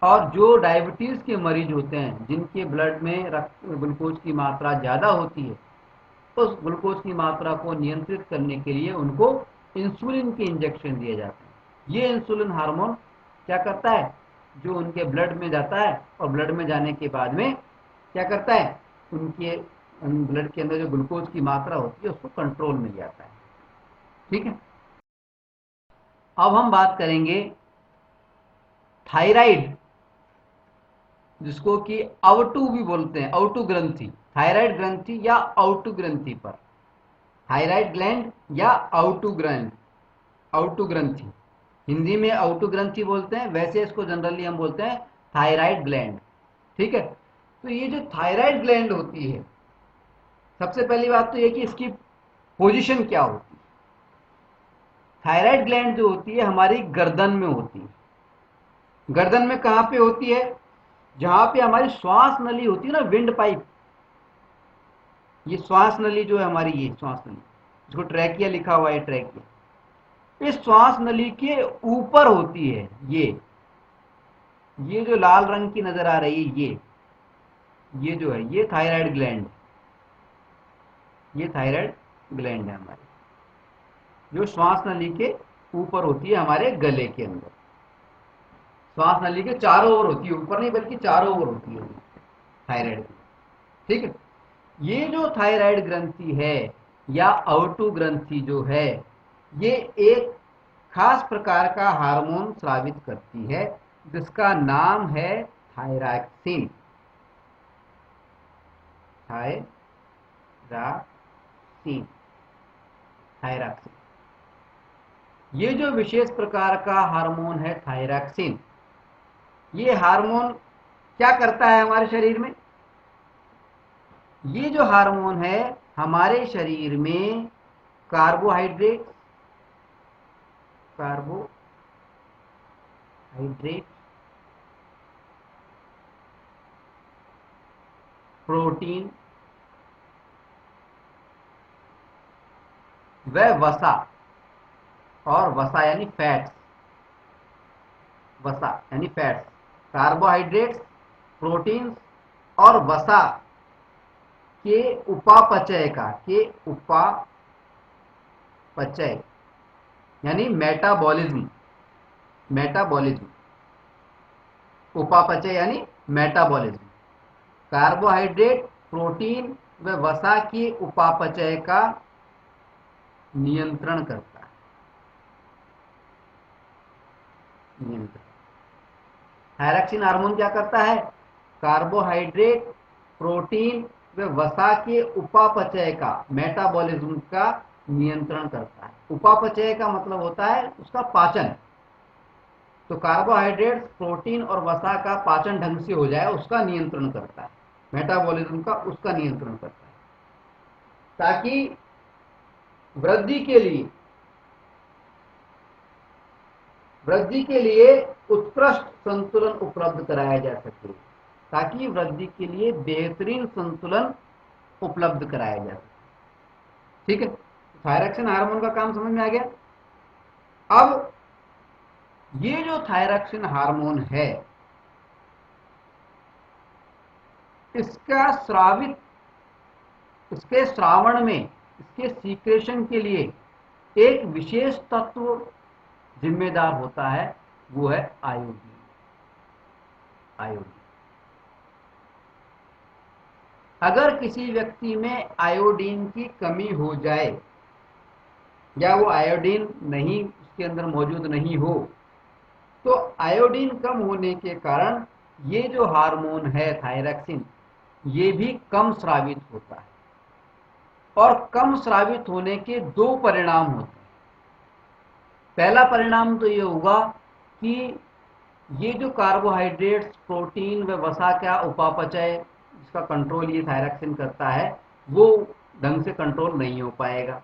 और जो डायबिटीज के मरीज होते हैं, जिनके ब्लड में रक्त ग्लूकोज की मात्रा ज्यादा होती है, तो उस ग्लूकोज की मात्रा को नियंत्रित करने के लिए उनको इंसुलिन के इंजेक्शन दिए जाते हैं। ये इंसुलिन हार्मोन क्या करता है? जो उनके ब्लड में जाता है और ब्लड में जाने के बाद में क्या करता है? उनके ब्लड के अंदर जो ग्लूकोज की मात्रा होती है उसको कंट्रोल में ले आता है, ठीक है। अब हम बात करेंगे थायराइड, जिसको कि अवटु भी बोलते हैं, अवटु ग्रंथि, थायराइड ग्रंथि या अवटु ग्रंथि पर। थायराइड ग्लैंड या अवटु ग्लैंड, अवटु ग्रंथि, हिंदी में अवटु ग्रंथि बोलते हैं, वैसे इसको जनरली हम बोलते हैं थायराइड ग्लैंड, ठीक है। तो ये जो थायराइड ग्लैंड होती है, सबसे पहली बात तो ये कि इसकी पोजीशन क्या होती है। थायराइड ग्लैंड जो होती है हमारी गर्दन में होती है। गर्दन में कहां पे होती है? जहां पे हमारी श्वास नली होती है ना, विंड पाइप, ये श्वास नली जो है हमारी, ये श्वास नली, इसको ट्रैकिया लिखा हुआ है, ट्रैकिया, इस श्वास नली के ऊपर होती है ये जो लाल रंग की नजर आ रही है, ये जो है, ये थायराइड ग्लैंड, ये थायराइड ग्लैंड है हमारी, जो श्वास नली के ऊपर होती है हमारे गले के अंदर। श्वास नली के चारों ओर होती है, ऊपर नहीं बल्कि चारों ओर होती है थायराइड, ठीक है। ये जो थायराइड ग्रंथि है या अवटु ग्रंथि जो है, ये एक खास प्रकार का हार्मोन स्रावित करती है जिसका नाम है थायरॉक्सिन। थायरॉक्सिन, थायरॉक्सिन, ये जो विशेष प्रकार का हार्मोन है थायरॉक्सिन, ये हार्मोन क्या करता है हमारे शरीर में? ये जो हार्मोन है हमारे शरीर में कार्बोहाइड्रेट प्रोटीन व वसा, और वसा यानी फैट्स, वसा यानी फैट्स, कार्बोहाइड्रेट्स, प्रोटीन्स और वसा के उपापचय यानी मेटाबॉलिज्म, उपापचय यानी मेटाबॉलिज्म, कार्बोहाइड्रेट, प्रोटीन व वसा के उपापचय का नियंत्रण करता है। थायरॉक्सिन हार्मोन क्या करता है? कार्बोहाइड्रेट, प्रोटीन व वसा के उपापचय का, मेटाबॉलिज्म का नियंत्रण करता है। उपापचय का मतलब होता है उसका पाचन। तो कार्बोहाइड्रेट, प्रोटीन और वसा का पाचन ढंग से हो जाए उसका नियंत्रण करता है, मेटाबॉलिज्म का उसका नियंत्रण करता है, ताकि वृद्धि के लिए उत्कृष्ट संतुलन उपलब्ध कराया जा सके, ताकि वृद्धि के लिए बेहतरीन संतुलन उपलब्ध कराया जा सके। ठीक है, थायरॉक्सिन हार्मोन का काम समझ में आ गया। अब ये जो थायरॉक्सिन हार्मोन है इसके श्रावण में, इसके सीक्रेशन के लिए एक विशेष तत्व जिम्मेदार होता है, वो है आयोडीन। अगर किसी व्यक्ति में आयोडीन की कमी हो जाए या वो आयोडीन नहीं, उसके अंदर मौजूद नहीं हो, तो आयोडीन कम होने के कारण ये जो हार्मोन है थायरॉक्सिन, ये भी कम स्रावित होता है। और कम स्रावित होने के दो परिणाम होते हैं। पहला परिणाम तो ये होगा कि ये जो कार्बोहाइड्रेट्स, प्रोटीन व वसा का उपापचय, इसका कंट्रोल ये थायरॉक्सिन करता है, वो ढंग से कंट्रोल नहीं हो पाएगा।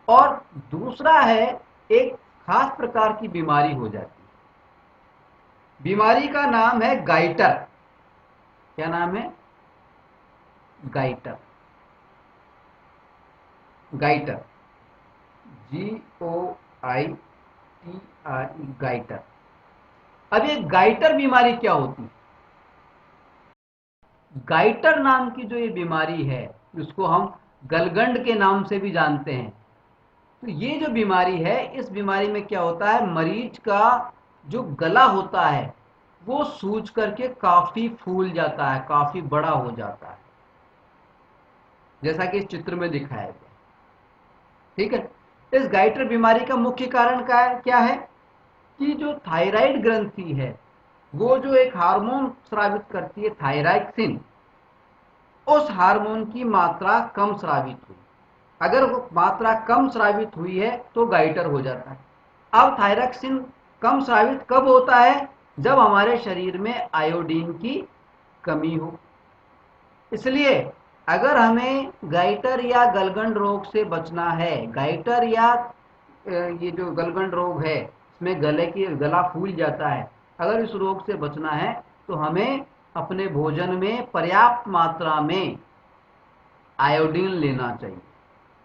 और दूसरा है, एक खास प्रकार की बीमारी हो जाती है। बीमारी का नाम है गाइटर। क्या नाम है? गाइटर। GOITR, goitre. अब ये गाइटर बीमारी क्या होती है? गाइटर नाम की जो ये बीमारी है, उसको हम गलगंड के नाम से भी जानते हैं। तो ये जो बीमारी है, इस बीमारी में क्या होता है, मरीज का जो गला होता है वो सूज करके काफी फूल जाता है, काफी बड़ा हो जाता है, जैसा कि इस चित्र में दिखाया गया। ठीक है, इस गाइटर बीमारी का मुख्य कारण क्या है कि जो थायराइड ग्रंथि है, वो जो एक हार्मोन स्रावित करती है थायरॉक्सिन, उस हार्मोन की मात्रा कम स्रावित हुई। अगर वो मात्रा कम स्रावित हुई है तो गाइटर हो जाता है। अब थायरॉक्सिन कम स्रावित कब होता है? जब हमारे शरीर में आयोडीन की कमी हो। इसलिए अगर हमें गाइटर या गलगंड रोग से बचना है, गाइटर या ये जो गलगंड रोग है, इसमें गला फूल जाता है, अगर इस रोग से बचना है तो हमें अपने भोजन में पर्याप्त मात्रा में आयोडीन लेना चाहिए।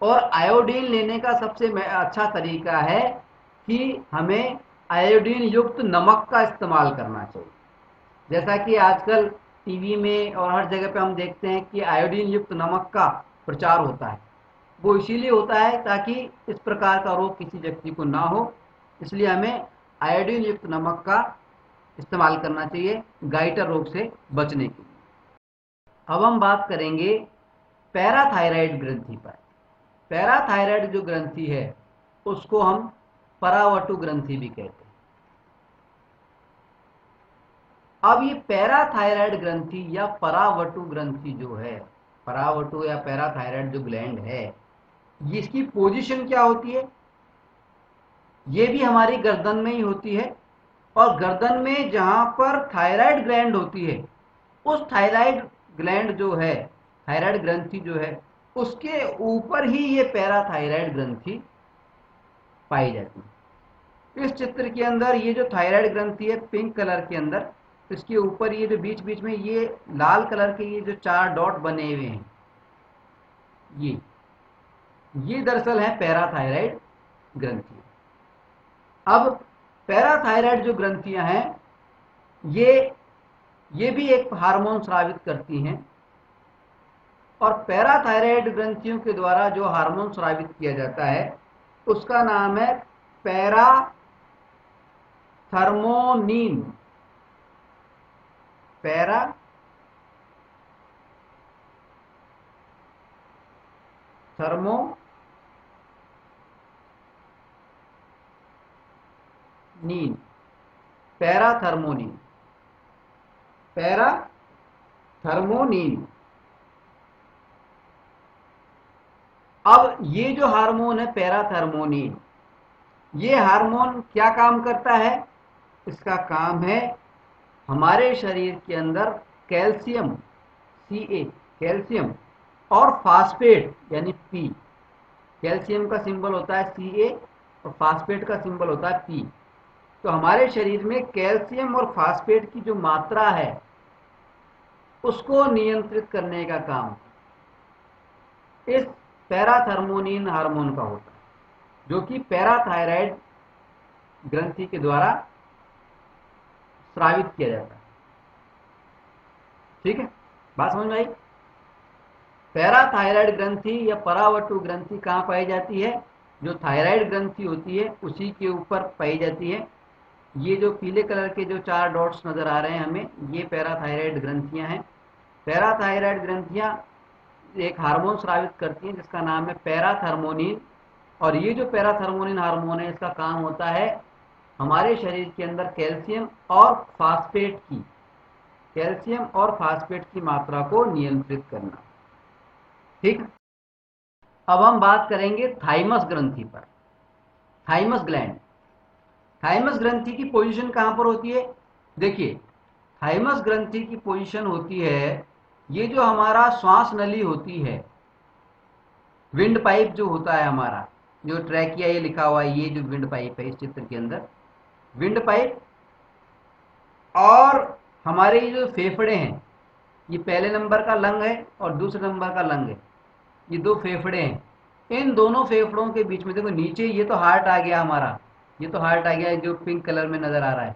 और आयोडीन लेने का सबसे अच्छा तरीका है कि हमें आयोडीन युक्त नमक का इस्तेमाल करना चाहिए। जैसा कि आजकल टीवी में और हर जगह पे हम देखते हैं कि आयोडीन युक्त नमक का प्रचार होता है। वो इसीलिए होता है ताकि इस प्रकार का रोग किसी व्यक्ति को ना हो, इसलिए हमें आयोडीन युक्त नमक का इस्तेमाल करना चाहिए गाइटर रोग से बचने के लिए। अब हम बात करेंगे पैराथायराइड ग्रंथि पर। पैराथायराइड जो ग्रंथि है उसको हम परावटु ग्रंथि भी कहते हैं। अब ये पैराथायराइड ग्रंथि या परावटु ग्रंथि जो है, परावटु या पैराथायराइड जो ग्लैंड है, इसकी पोजीशन क्या होती है? ये भी हमारी गर्दन में ही होती है। और गर्दन में जहां पर थायराइड ग्लैंड होती है, उस थायराइड ग्लैंड जो है थायराइड ग्रंथि जो है उसके ऊपर ही ये पैराथायराइड ग्रंथि पाई जाती है। इस चित्र के अंदर ये जो थायराइड ग्रंथि है पिंक कलर के अंदर, इसके ऊपर ये जो बीच बीच में ये लाल कलर के ये जो 4 डॉट बने हुए हैं, ये दरअसल है पैराथायराइड ग्रंथि। अब पैराथायराइड जो ग्रंथियां हैं ये भी एक हार्मोन स्रावित करती हैं, और पैराथायराइड ग्रंथियों के द्वारा जो हार्मोन स्रावित किया जाता है उसका नाम है पैराथर्मोनिन। पैराथर्मोनिन, पैराथर्मोनिन, पैराथर्मोनिन। अब ये जो हार्मोन है पैराथर्मोनिन, ये हार्मोन क्या काम करता है? इसका काम है हमारे शरीर के अंदर कैल्शियम, Ca, कैल्शियम और फास्फेट यानी P। कैल्शियम का सिंबल होता है Ca और फास्फेट का सिंबल होता है P। तो हमारे शरीर में कैल्शियम और फास्फेट की जो मात्रा है उसको नियंत्रित करने का काम इस पैराथर्मोनिन हार्मोन का होता है, जो कि पैराथायराइड ग्रंथि के द्वारा स्रावित किया जाता है। ठीक है, बात समझ में आई? पैराथायराइड ग्रंथि या परावर्तु ग्रंथि कहाँ पाई जाती है? जो थायराइड ग्रंथि होती है उसी के ऊपर पाई जाती है। ये जो पीले कलर के जो 4 डॉट्स नजर आ रहे हैं हमें, ये पैराथायराइड ग्रंथियां हैं। पैराथायराइड ग्रंथियां एक हार्मोन स्रावित करती हैं जिसका नाम है पैराथर्मोनिन, और ये जो पैराथर्मोनिन हार्मोन है इसका काम होता है हमारे शरीर के अंदर कैल्शियम और फास्फेट की मात्रा को नियंत्रित करना। ठीक, अब हम बात करेंगे थाइमस ग्रंथि पर। थाइमस ग्लैंड, थाइमस ग्रंथि की पोजीशन कहां पर होती है? देखिए, थाइमस ग्रंथि की पोजीशन होती है, ये जो हमारा श्वास नली होती है, विंड पाइप जो होता है हमारा, जो ट्रैकिया ये लिखा हुआ है, ये जो विंड पाइप है इस चित्र के अंदर, विंड पाइप और हमारे ये जो फेफड़े हैं, ये पहले नंबर का लंग है और दूसरे नंबर का लंग है, ये 2 फेफड़े हैं। इन दोनों फेफड़ों के बीच में देखो नीचे ये तो हार्ट आ गया हमारा, ये तो हार्ट आ गया जो पिंक कलर में नजर आ रहा है।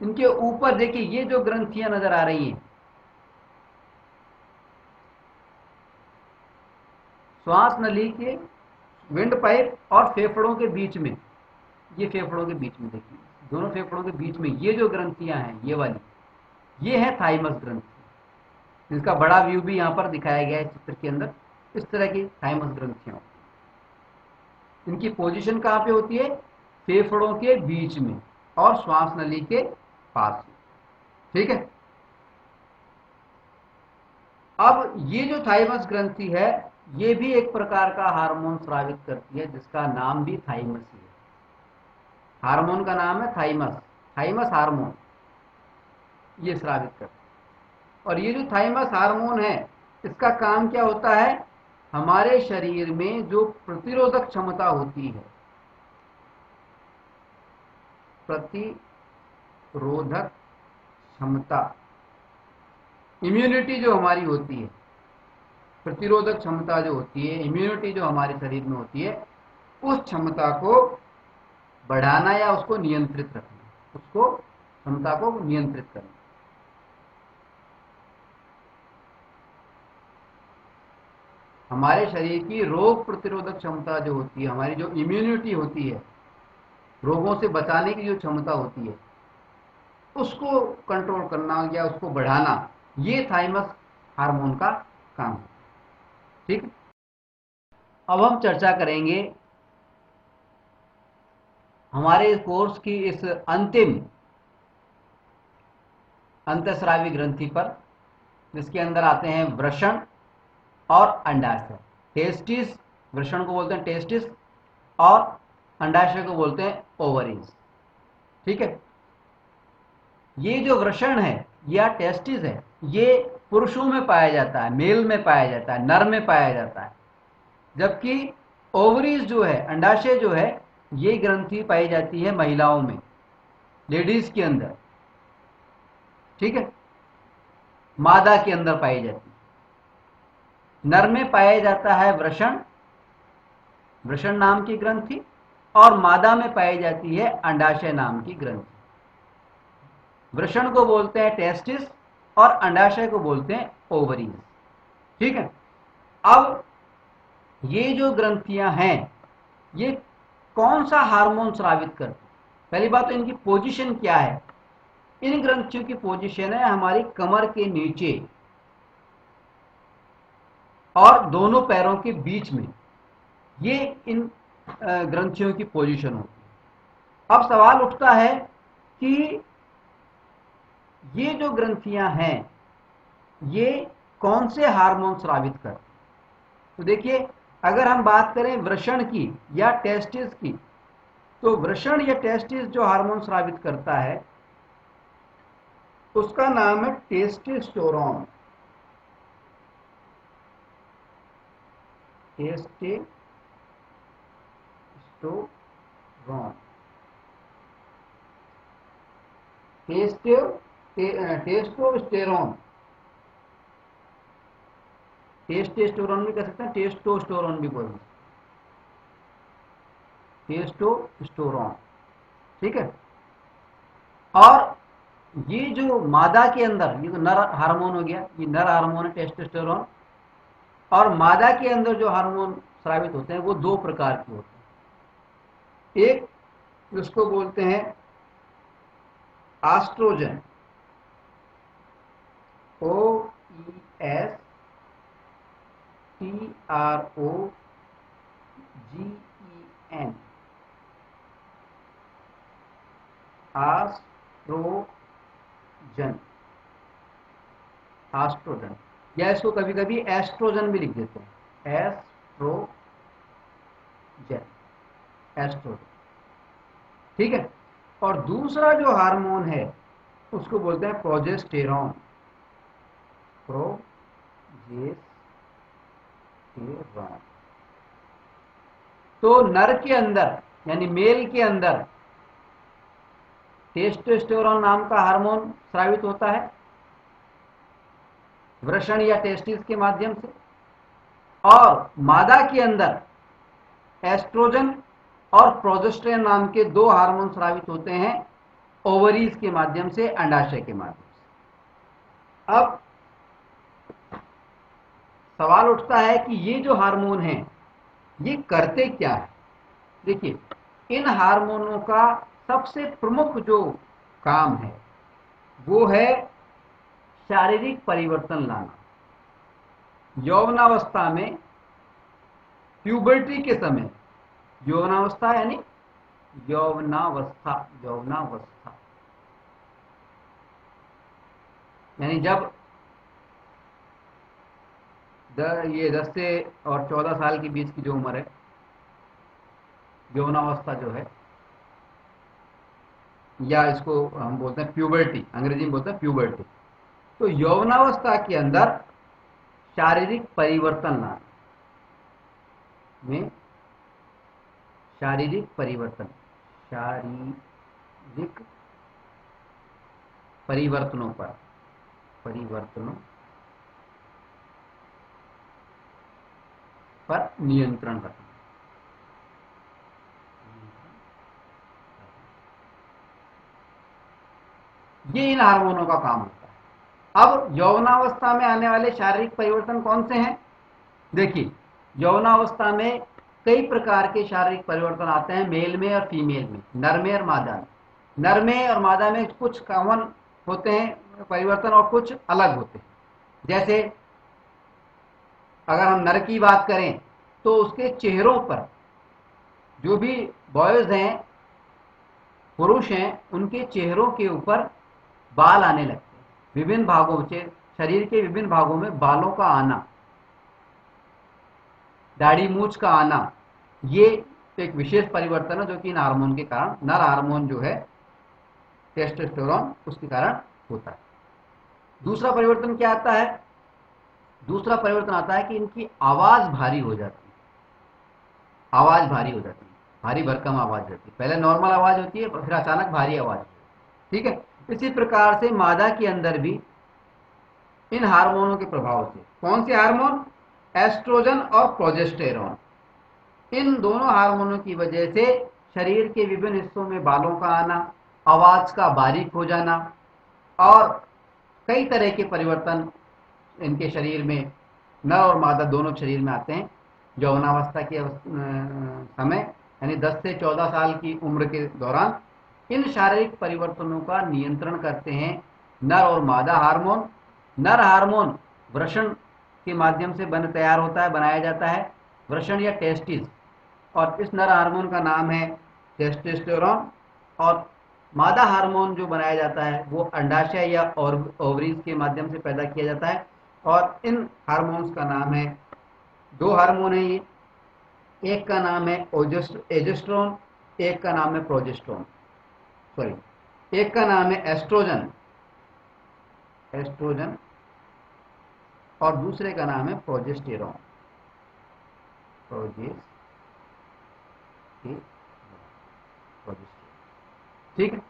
इनके ऊपर देखिए ये जो ग्रंथियां नजर आ रही हैं, श्वास नली के विंड पाइप और फेफड़ों के बीच में, ये फेफड़ों के बीच में देखिए, दोनों फेफड़ों के बीच में ये जो ग्रंथियां हैं, ये वाली, ये है थाइमस ग्रंथि। इसका बड़ा व्यू भी यहाँ पर दिखाया गया है चित्र के अंदर। इस तरह की थाइमस ग्रंथियां, इनकी पोजीशन कहाँ पे होती है? फेफड़ों के बीच में और श्वास नली के पास में। ठीक है, अब ये जो थाइमस ग्रंथि है ये भी एक प्रकार का हार्मोन स्रावित करती है जिसका नाम भी थाइमस ही है। हार्मोन का नाम है थाइमस, थाइमस हार्मोन ये स्रावित करता है। और ये जो थाइमस हार्मोन है इसका काम क्या होता है? हमारे शरीर में जो प्रतिरोधक क्षमता होती है, प्रतिरोधक क्षमता, इम्यूनिटी जो हमारी होती है, प्रतिरोधक क्षमता जो होती है, इम्यूनिटी जो हमारे शरीर में होती है, उस क्षमता को बढ़ाना या उसको नियंत्रित रखना, उसको क्षमता को नियंत्रित करना। हमारे शरीर की रोग प्रतिरोधक क्षमता जो होती है, हमारी जो इम्यूनिटी होती है, रोगों से बचाने की जो क्षमता होती है, उसको कंट्रोल करना या उसको बढ़ाना, ये थाइमस हार्मोन का काम है। ठीक, अब हम चर्चा करेंगे हमारे कोर्स की इस अंतिम अंतःस्रावी ग्रंथि पर, जिसके अंदर आते हैं वृषण और अंडाशय। टेस्टिस, वृषण को बोलते हैं टेस्टिस और अंडाशय को बोलते हैं ओवरीज। ठीक है, ये जो वृषण है या टेस्टिस है, ये पुरुषों में पाया जाता है, मेल में पाया जाता है, नर में पाया जाता है। जबकि ओवरीज जो है, अंडाशय जो है, ये ग्रंथि पाई जाती है महिलाओं में, लेडीज के अंदर, ठीक है, मादा के अंदर पाई जाती है। नर में पाया जाता है वृषण, वृषण नाम की ग्रंथि, और मादा में पाई जाती है अंडाशय नाम की ग्रंथि। वृषण को बोलते हैं टेस्टिस और अंडाशय को बोलते हैं ओवरीज, ठीक है। अब ये जो ग्रंथियां हैं, ये कौन सा हार्मोन स्रावित करती? पहली बात तो इनकी पोजीशन क्या है। इन ग्रंथियों की पोजीशन है हमारी कमर के नीचे और दोनों पैरों के बीच में, ये इन ग्रंथियों की पोजीशन होती है। अब सवाल उठता है कि ये जो ग्रंथियां हैं, ये कौन से हार्मोन स्रावित करती? तो देखिए, अगर हम बात करें वृषण की या टेस्टिस की, तो वृषण या टेस्टिस जो हार्मोन स्रावित करता है उसका नाम है टेस्टोस्टेरोन। टेस्टोस्टेरोन, टेस्टोस्टेरोन, टेस्टोस्टेरोन भी कह सकते हैं, टेस्टोस्टेरोन भी बोल सकते हैं, टेस्टोस्टेरोन, ठीक है। और ये जो मादा के अंदर, ये तो नर हार्मोन हो गया, ये नर हार्मोन है टेस्टोस्टेरोन। और मादा के अंदर जो हार्मोन स्रावित होते हैं वो दो प्रकार के होते हैं। एक जिसको बोलते हैं एस्ट्रोजन, OESTROGEN, एस्ट्रोजन, एस्ट्रोजन, या इसको कभी कभी एस्ट्रोजन भी लिख देते हैं, एस्ट्रोजन, एस्ट्रोजन, ठीक है। और दूसरा जो हार्मोन है उसको बोलते हैं प्रोजेस्टेरॉन, प्रोजेस्टेरॉन। तो नर के अंदर यानी मेल के अंदर टेस्टोस्टेरोन नाम का हार्मोन स्रावित होता है वृषण या टेस्टिस के माध्यम से, और मादा के अंदर एस्ट्रोजन और प्रोजेस्टेरोन नाम के दो हार्मोन स्रावित होते हैं ओवरीज के माध्यम से, अंडाशय के माध्यम से। अब सवाल उठता है कि ये जो हार्मोन हैं ये करते क्या है? देखिए, इन हार्मोनों का सबसे प्रमुख जो काम है वो है शारीरिक परिवर्तन लाना। यौवनावस्था में, प्यूबर्टी के समय, यौवनावस्था यानी यौवनावस्था, यौवनावस्था यानी जब ये 10 से और 14 साल के बीच की जो उम्र है, यौवनावस्था जो है, या इसको हम बोलते हैं प्यूबर्टी, अंग्रेजी में बोलते हैं प्यूबर्टी। तो यौवनावस्था के अंदर शारीरिक परिवर्तन लाना में, शारीरिक परिवर्तन, शारीरिक परिवर्तनों पर, परिवर्तनों पर नियंत्रण रखना, ये इन हार्मोनों का काम होता है। अब यौवनावस्था में आने वाले शारीरिक परिवर्तन कौन से हैं? देखिए, यौवनावस्था में कई प्रकार के शारीरिक परिवर्तन आते हैं, मेल में और फीमेल में, नर में और मादा में। नर में और मादा में कुछ कॉमन होते हैं परिवर्तन और कुछ अलग होते हैं। जैसे अगर हम नर की बात करें तो उसके चेहरों पर, जो भी बॉयज हैं, पुरुष हैं, उनके चेहरों के ऊपर बाल आने लगते हैं। विभिन्न भागों से, शरीर के विभिन्न भागों में बालों का आना, दाढ़ी मूछ का आना, ये एक विशेष परिवर्तन है जो कि इन हार्मोन के कारण, नर हार्मोन जो है टेस्टोस्टेरोन, उसके कारण होता है। दूसरा परिवर्तन क्या आता है? दूसरा परिवर्तन आता है कि इनकी आवाज भारी हो जाती है। आवाज भारी हो जाती है, भारी भरकम आवाज होती है। पहले नॉर्मल आवाज होती है, फिर अचानक भारी आवाज होती है। ठीक है। इसी प्रकार से मादा के अंदर भी इन हार्मोनों के प्रभाव से, कौन से हार्मोन? एस्ट्रोजन और प्रोजेस्टेरॉन। इन दोनों हार्मोनों की वजह से शरीर के विभिन्न हिस्सों में बालों का आना, आवाज का बारीक हो जाना और कई तरह के परिवर्तन इनके शरीर में, नर और मादा दोनों शरीर में आते हैं। यौवनावस्था के समय यानी 10 से 14 साल की उम्र के दौरान इन शारीरिक परिवर्तनों का नियंत्रण करते हैं नर और मादा हार्मोन। नर हार्मोन वृषण के माध्यम से तैयार होता है, बनाया जाता है, वृषण या टेस्टिस। और इस नर हार्मोन का नाम है टेस्टोस्टेरोन। और मादा हार्मोन जो बनाया जाता है वो अंडाशय या ओवरीज के माध्यम से पैदा किया जाता है। और इन हार्मोन्स का नाम है, दो हार्मोन है ये, एक का नाम है एजेस्ट्रोन, एक का नाम है प्रोजेस्ट्रोन, सॉरी, एक का नाम है एस्ट्रोजन, एस्ट्रोजन, और दूसरे का नाम है प्रोजेस्टेरॉन, ठीक है।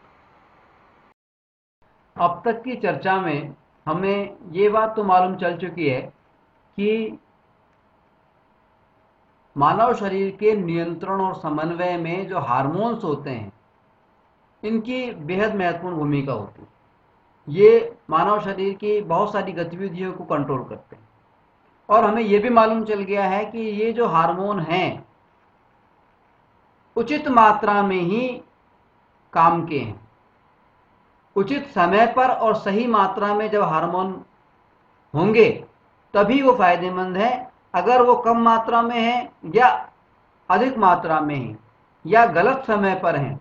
अब तक की चर्चा में हमें ये बात तो मालूम चल चुकी है कि मानव शरीर के नियंत्रण और समन्वय में जो हार्मोन्स होते हैं इनकी बेहद महत्वपूर्ण भूमिका होती है। ये मानव शरीर की बहुत सारी गतिविधियों को कंट्रोल करते हैं। और हमें यह भी मालूम चल गया है कि ये जो हार्मोन हैं उचित मात्रा में ही काम के हैं। उचित समय पर और सही मात्रा में जब हार्मोन होंगे तभी वो फायदेमंद है। अगर वो कम मात्रा में है या अधिक मात्रा में है या गलत समय पर हैं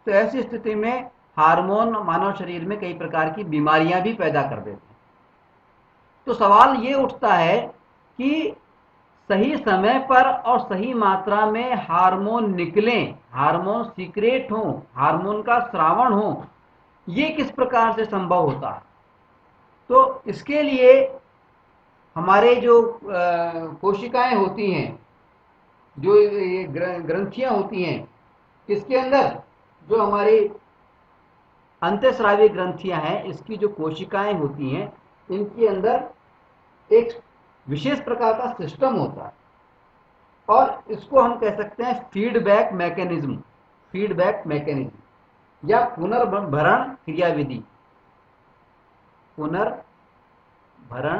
तो ऐसी स्थिति में हार्मोन मानव शरीर में कई प्रकार की बीमारियां भी पैदा कर देते हैं। तो सवाल ये उठता है कि सही समय पर और सही मात्रा में हार्मोन निकलें, हार्मोन सीक्रेट हो, हार्मोन का स्रावण हो, ये किस प्रकार से संभव होता है? तो इसके लिए हमारे जो कोशिकाएं होती हैं, जो ये ग्रंथियां होती हैं, इसके अंदर जो हमारी अंतःस्रावी ग्रंथियां हैं, इसकी जो कोशिकाएं होती हैं, इनके अंदर एक विशेष प्रकार का सिस्टम होता है और इसको हम कह सकते हैं फीडबैक मैकेनिज्म, फीडबैक मैकेनिज्म या पुनर्भरण क्रियाविधि, पुनर्भरण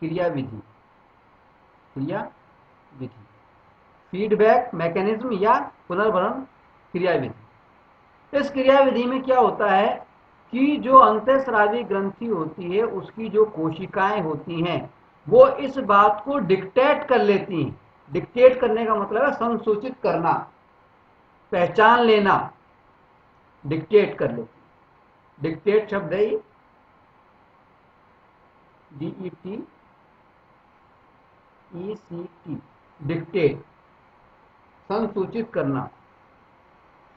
क्रियाविधि, फीडबैक मैकेनिज्म या पुनर्भरण क्रियाविधि। इस क्रियाविधि में क्या होता है कि जो अंतःस्रावी ग्रंथि होती है उसकी जो कोशिकाएं होती हैं वो इस बात को डिक्टेट कर लेती हैं। डिक्टेट करने का मतलब है संसूचित करना, पहचान लेना, डिक्टेट कर लेती। डिक्टेट शब्द है DETECT, डिक्टेट, संसूचित करना,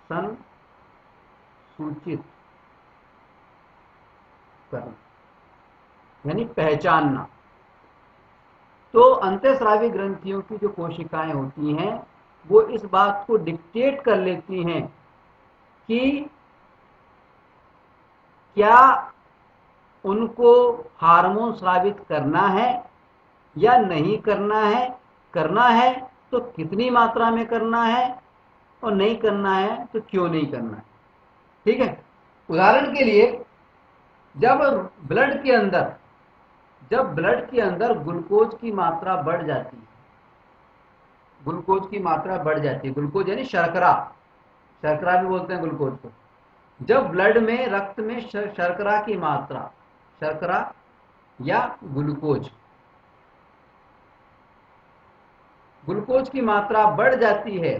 संसूचित करना यानी पहचानना। तो अंतःस्रावी ग्रंथियों की जो कोशिकाएं होती हैं वो इस बात को डिक्टेट कर लेती हैं कि क्या उनको हार्मोन स्रावित करना है या नहीं करना है, करना है तो कितनी मात्रा में करना है और नहीं करना है तो क्यों नहीं करना है। ठीक है। उदाहरण के लिए जब ब्लड के अंदर ग्लूकोज की मात्रा बढ़ जाती है, ग्लूकोज की मात्रा बढ़ जाती है, ग्लूकोज यानी शर्करा, शर्करा भी बोलते हैं ग्लूकोज को। जब ब्लड में, रक्त में शर्करा की मात्रा, शर्करा या ग्लूकोज, ग्लूकोज की मात्रा बढ़ जाती है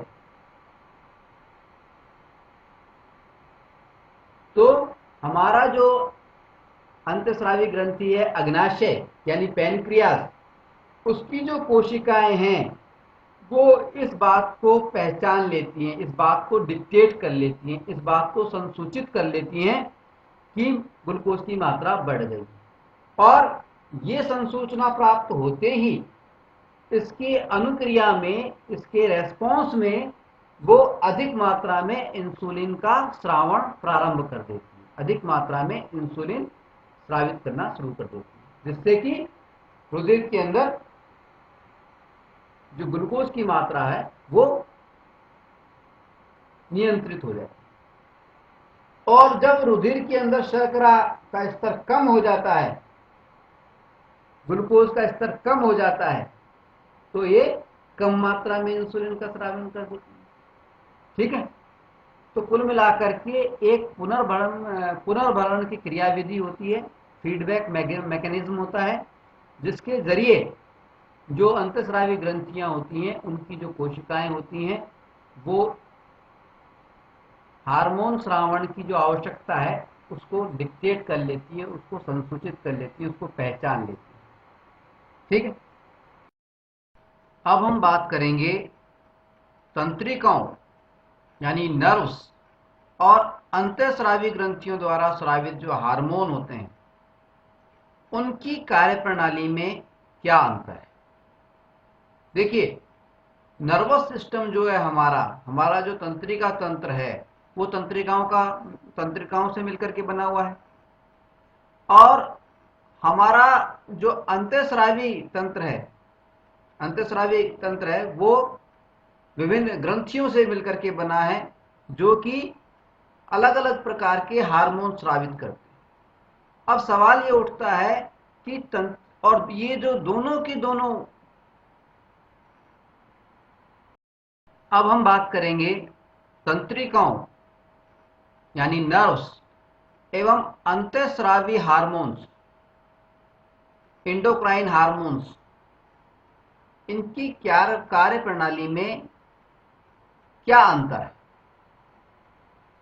तो हमारा जो अंतःस्रावी ग्रंथि है अग्नाशय यानी पैनक्रियास, उसकी जो कोशिकाएं हैं वो इस बात को पहचान लेती हैं, इस बात को डिक्टेट कर लेती हैं, इस बात को संसूचित कर लेती हैं कि ग्लूकोज की मात्रा बढ़ गई। और ये संसूचना प्राप्त होते ही इसकी अनुक्रिया में, इसके रेस्पॉन्स में वो अधिक मात्रा में इंसुलिन का स्रावण प्रारंभ कर देती है, अधिक मात्रा में इंसुलिन स्रावित करना शुरू कर देती है, जिससे कि रुधिर के अंदर जो ग्लूकोज की मात्रा है वो नियंत्रित हो जाती है। और जब रुधिर के अंदर शर्करा का स्तर कम हो जाता है, ग्लूकोज का स्तर कम हो जाता है, तो ये कम मात्रा में इंसुलिन का स्रावन कर देती है। ठीक है, तो कुल मिलाकर के एक पुनर्भरण की क्रियाविधि होती है, फीडबैक मैकेनिज्म होता है, जिसके जरिए जो अंतःस्रावी ग्रंथियां होती हैं, उनकी जो कोशिकाएं होती हैं, वो हार्मोन श्रावण की जो आवश्यकता है उसको डिक्टेट कर लेती है, उसको संसूचित कर लेती है, उसको पहचान लेती है। ठीक है, अब हम बात करेंगे तंत्रिकाओं यानी नर्व्स और अंतःस्रावी ग्रंथियों द्वारा स्रावित जो हार्मोन होते हैं उनकी कार्यप्रणाली में क्या अंतर है। देखिए, नर्वस सिस्टम जो है हमारा जो तंत्रिका तंत्र है वो तंत्रिकाओं से मिलकर के बना हुआ है, और हमारा जो अंतःस्रावी तंत्र है वो विभिन्न ग्रंथियों से मिलकर के बना है, जो कि अलग अलग प्रकार के हार्मोन स्रावित करते हैं। अब सवाल ये उठता है कि और ये जो दोनों की दोनों, अब हम बात करेंगे तंत्रिकाओं यानी नर्व्स एवं अंतःस्रावी हार्मोन्स, एंडोक्राइन हार्मोन्स, इनकी कार्य प्रणाली में क्या अंतर है।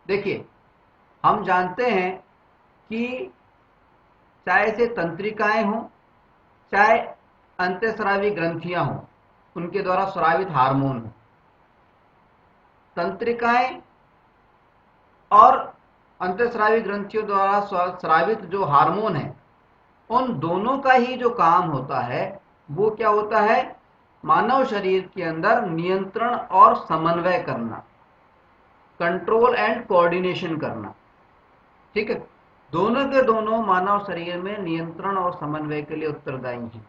देखिए, हम जानते हैं कि चाहे से तंत्रिकाएं हों, चाहे अंतःस्रावी ग्रंथियां हों, उनके द्वारा स्रावित हार्मोन हो, तंत्रिकाएं और अंतःस्रावी ग्रंथियों द्वारा स्रावित जो हार्मोन है, उन दोनों का ही जो काम होता है वो क्या होता है, मानव शरीर के अंदर नियंत्रण और समन्वय करना, कंट्रोल एंड कोऑर्डिनेशन करना। ठीक है, दोनों के दोनों मानव शरीर में नियंत्रण और समन्वय के लिए उत्तरदायी हैं।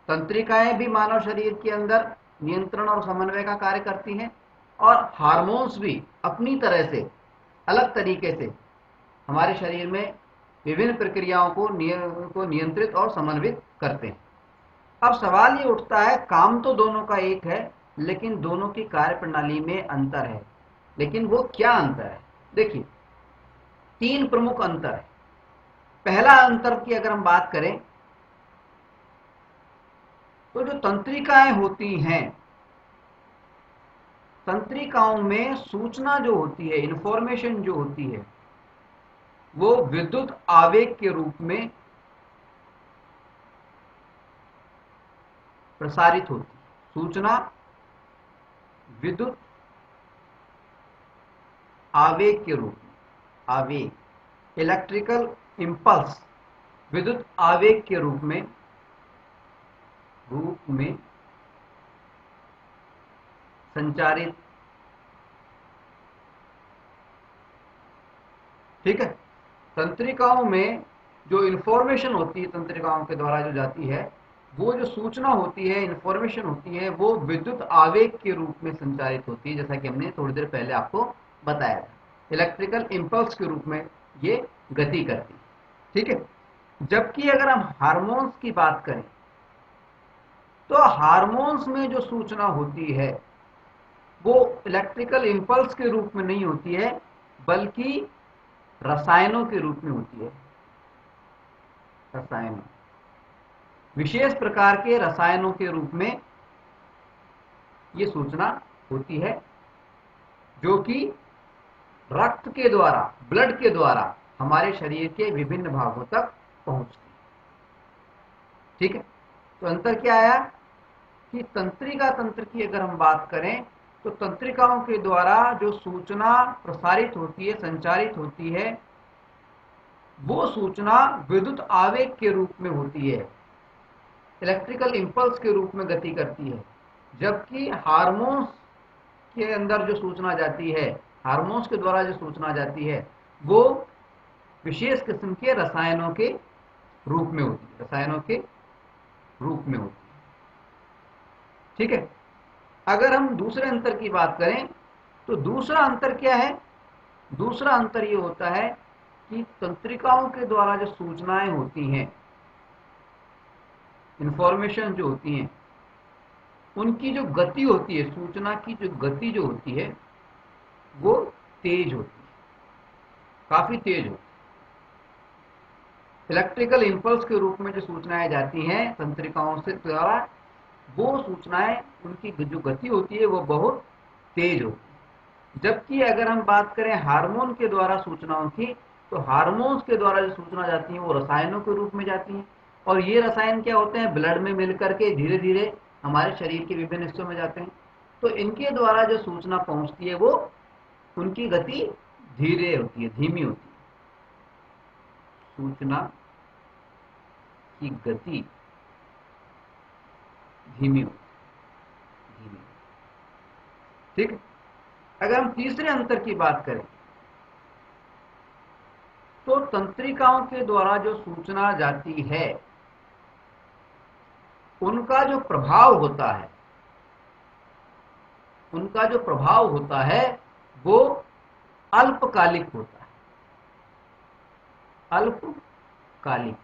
तंत्रिकाएं भी मानव शरीर के अंदर नियंत्रण और समन्वय का कार्य करती हैं, और हार्मोन्स भी अपनी तरह से अलग तरीके से हमारे शरीर में विभिन्न प्रक्रियाओं को नियंत्रित और समन्वित करते हैं। अब सवाल ये उठता है, काम तो दोनों का एक है, लेकिन दोनों की कार्यप्रणाली में अंतर है। लेकिन वो क्या अंतर है? देखिए, 3 प्रमुख अंतर है। पहला अंतर की अगर हम बात करें तो जो तंत्रिकाएं होती हैं, तंत्रिकाओं में सूचना जो होती है, इंफॉर्मेशन जो होती है, वो विद्युत आवेग के रूप में प्रसारित होती है। सूचना विद्युत आवेग के रूप में, आवेग, इलेक्ट्रिकल इंपल्स, विद्युत आवेग के रूप में संचारित। ठीक है, तंत्रिकाओं में जो इंफॉर्मेशन होती है, तंत्रिकाओं के द्वारा जो जाती है, वो जो सूचना होती है, इंफॉर्मेशन होती है, वो विद्युत आवेग के रूप में संचारित होती है, जैसा कि हमने थोड़ी देर पहले आपको बताया था। इलेक्ट्रिकल इंपल्स के रूप में ये गति करती है। ठीक है, जबकि अगर हम हार्मोन्स की बात करें तो हार्मोन्स में जो सूचना होती है वो इलेक्ट्रिकल इंपल्स के रूप में नहीं होती है, बल्कि रसायनों के रूप में होती है। रसायनों, विशेष प्रकार के रसायनों के रूप में ये सूचना होती है, जो कि रक्त के द्वारा, ब्लड के द्वारा हमारे शरीर के विभिन्न भागों तक पहुंचती है। ठीक है, तो अंतर क्या आया कि तंत्रिका तंत्र की अगर हम बात करें तो तंत्रिकाओं के द्वारा जो सूचना प्रसारित होती है, संचारित होती है, वो सूचना विद्युत आवेग के रूप में होती है, इलेक्ट्रिकल इंपल्स के रूप में गति करती है। जबकि हार्मोन्स के अंदर जो सूचना जाती है, हार्मोन्स के द्वारा जो सूचना जाती है, वो विशेष किस्म के रसायनों के रूप में होती है, रसायनों के रूप में होती है। ठीक है। अगर हम दूसरे अंतर की बात करें तो दूसरा अंतर क्या है? दूसरा अंतर ये होता है कि तंत्रिकाओं के द्वारा जो सूचनाएं होती हैं, इंफॉर्मेशन जो होती हैं, उनकी जो गति होती है, सूचना की जो गति जो होती है, वो तेज होती है, काफी तेज होती है। इलेक्ट्रिकल इंपल्स के रूप में जो सूचनाएं जाती हैं तंत्रिकाओं से द्वारा, वो सूचनाएं, उनकी जो गति होती है वो बहुत तेज होती है। जबकि अगर हम बात करें हार्मोन के द्वारा सूचनाओं की, तो हार्मोन्स के द्वारा जो सूचना जाती है वो रसायनों के रूप में जाती हैं, और ये रसायन क्या होते हैं? ब्लड में मिलकर के धीरे धीरे हमारे शरीर के विभिन्न हिस्सों में जाते हैं। तो इनके द्वारा जो सूचना पहुंचती है वो, उनकी गति धीरे होती है, धीमी होती है। सूचना की गति धीमी होती है, धीमी। ठीक। अगर हम तीसरे अंतर की बात करें तो तंत्रिकाओं के द्वारा जो सूचना जाती है, उनका जो प्रभाव होता है, उनका जो प्रभाव होता है वो अल्पकालिक होता है, अल्पकालिक।